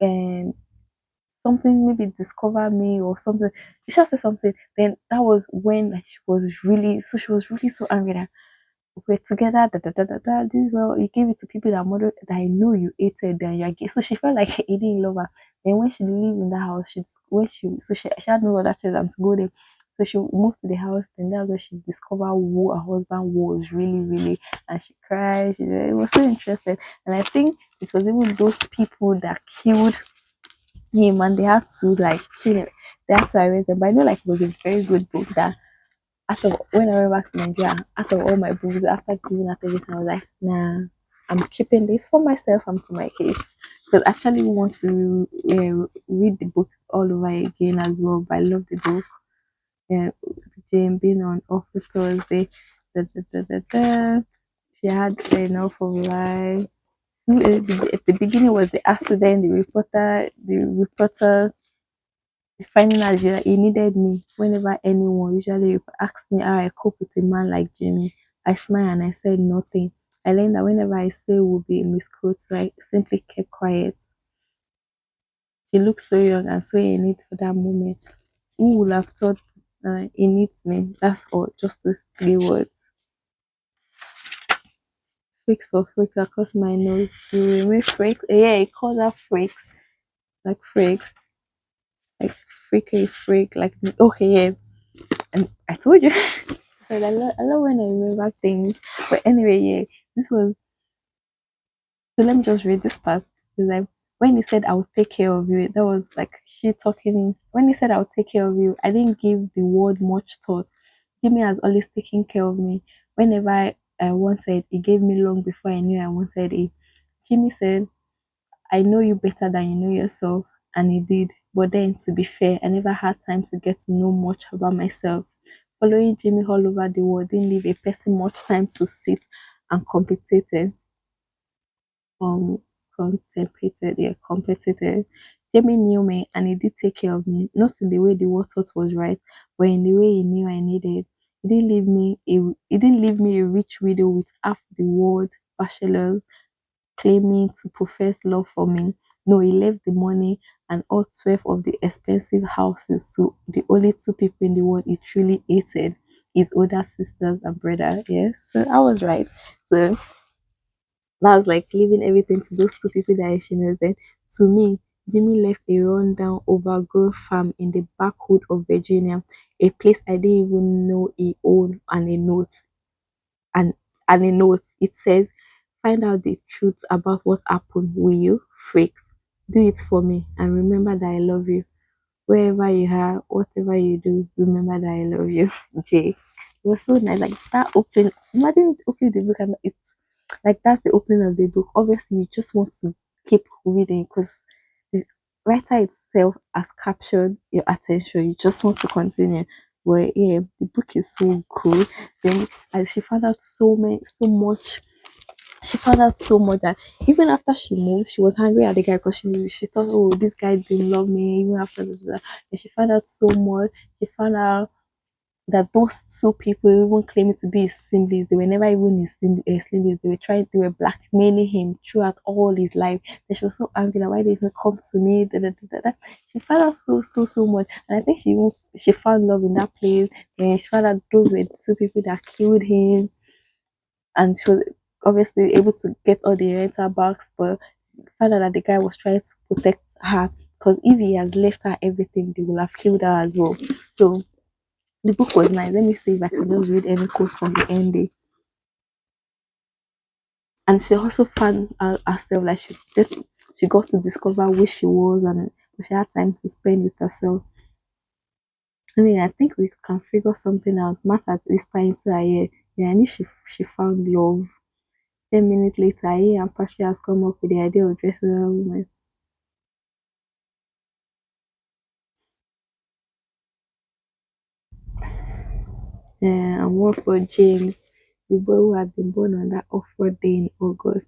and something, maybe discover me or something. She just said something. Then that was when like, she was really so angry that we're together, da da da da da. This well, you give it to people that mother that I know you hated, then you're gay. So she felt like he didn't love her. Then when she lived in the house, she had no other choice than to go there. So she moved to the house, and that's where she discovered who her husband was really, and she cried. It was so interesting, and I think it was even those people that killed him, and they had to like kill him. They had to arrest them. But I know like it was a very good book that after when I went back to Nigeria, after all my books, after giving out everything, I was like, nah, I'm keeping this for myself and for my kids. Because I actually want to read the book all over again as well. But I love the book. Yeah, Jane being on off Thursday. Da, da, da, da, da. She had enough of life. At the beginning was the accident. The reporter finding out that he needed me whenever anyone usually asks me how I cope with a man like Jimmy. I smile and I said nothing. I learned that whenever I say will be misquoted, so I simply kept quiet. She looked so young and so in need for that moment. Who would have thought he needs me? That's all, just those three words. Freaks for freaks across my nose. You remain freaks. Yeah, he calls her freaks. Like freaks. Like freak. Like, okay, yeah. And I told you. But I love when I remember things. But anyway, yeah, this was. So let me just read this part. It's like when he said I will take care of you, that was like she talking. When he said I will take care of you, I didn't give the word much thought. Jimmy has always taken care of me. Whenever I wanted, he gave me long before I knew I wanted it. Jimmy said, I know you better than you know yourself, and he did. But then, to be fair, I never had time to get to know much about myself. Following Jimmy all over the world didn't leave a person much time to sit and um, contemplated. Jamie knew me and he did take care of me, not in the way the world thought was right, but in the way he knew I needed. He didn't leave me a rich widow with half the world bachelors claiming to profess love for me. No, he left the money and all 12 of the expensive houses to the only two people in the world he truly hated, his older sisters and brother. Yes, so I was right. So that was like leaving everything to those two people that she knows. Then to me, Jimmy left a rundown, overgrown farm in the backwood of Virginia, a place I didn't even know he owned, and and a note. It says, "Find out the truth about what happened. Will you, freaks? Do it for me, and remember that I love you. Wherever you are, whatever you do, remember that I love you." Jay. It was so nice. Like that opening. Imagine opening the book and it's like that's the opening of the book. Obviously, you just want to keep reading because writer itself has captured your attention. You just want to continue. Well, yeah, the book is so good. Then, as she found out so much, she found out so much that even after she moved, she was angry at the guy because she thought, oh, this guy didn't love me. Even after that, and she found out so much. She found out that those two people even claiming to be his siblings, they were never even his siblings. They were blackmailing him throughout all his life. And she was so angry that why didn't he come to me? Da, da, da, da, da. She found out so much, and I think she found love in that place. And she found out those were the two people that killed him, and she was obviously able to get all the rental backs, but found out that the guy was trying to protect her because if he had left her everything, they would have killed her as well. So the book was nice. Let me see if I can just read any quotes from the ending. And she also found herself like she got to discover who she was and she had time to spend with herself. I mean, I think we can figure something out. Matt had whispered into her ear. Yeah, I knew she found love. 10 minutes later, he and Patricia has come up with the idea of dressing a woman. And one for James, the boy who had been born on that awful day in August.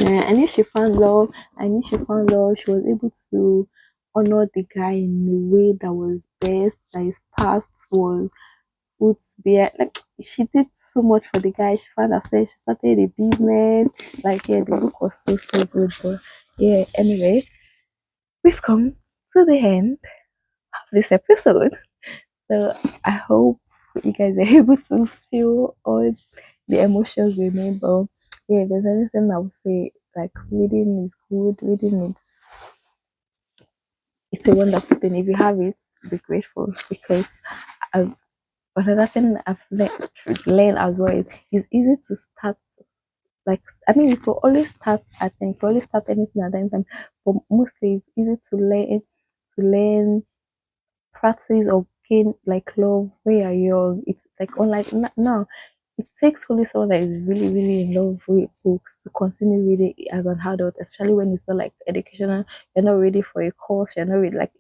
I knew she found love. I knew she found love. She was able to honor the guy in a way that was best, that his past was put behind. Like she did so much for the guy. She found herself, she started a business. Like yeah, the book was so good. But yeah, anyway, we've come to the end of this episode. So I hope you guys are able to feel all the emotions we made. But yeah, if there's anything I would say, like reading is good. Reading it's a wonderful thing. If you have it, be grateful because I, another thing learned as well is it's easy to start. Like I mean, you could always start. I think you could always start anything at any time, but mostly it's easy to learn practice or gain like love when you're young. It's like unlike now, it takes only someone that is really in love with books to continue reading it as an adult, especially when it's not like educational. You're not ready for a course. You're not ready. Like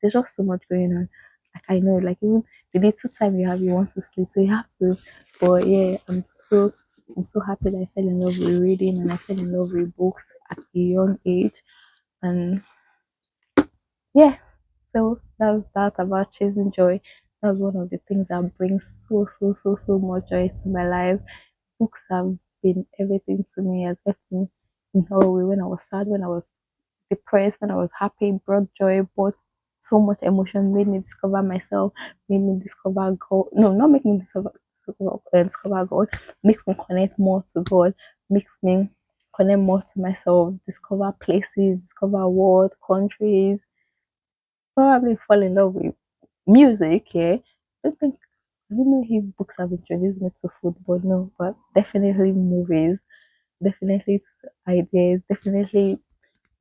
there's just so much going on. Like I know, like even the little time you have, you want to sleep, so you have to. But yeah, I'm so happy that I fell in love with reading and I fell in love with books at a young age, and yeah, so that's that about chasing joy. That's one of the things that brings so much joy to my life. Books have been everything to me, has helped me in a way when I was sad, when I was depressed, when I was happy, it brought joy, brought so much emotion, made me discover myself, made me discover God. No, not make me discover God, makes me connect more to God, makes me connect more to myself, discover places, discover world, countries, probably fall in love with music. Yeah, I don't know if books have introduced me to food, but no, but definitely movies, definitely ideas, definitely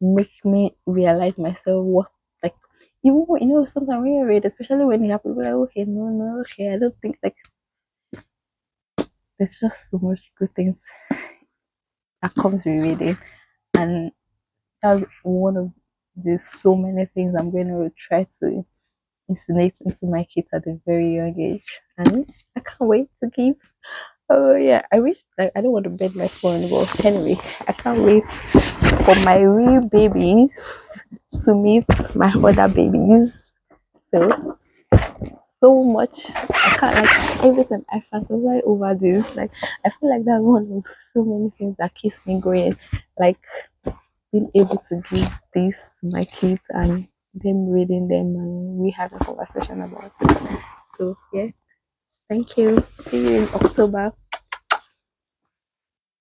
make me realize myself what like even when, sometimes when you read, especially when you have people like okay, no, okay, I don't think like there's just so much good things that comes with reading, and that's one of the so many things I'm going to try to insinuate into my kids at a very young age, and I can't wait to give. Oh yeah, I wish like I don't want to bed my phone, but anyway, I can't wait for my real babies to meet my other babies. So much. I can't like every time I fantasize over this. Like I feel like that's one of so many things that keeps me going. Like being able to give this to my kids and them reading them and we have a conversation about it. So yeah, thank you. See you in October.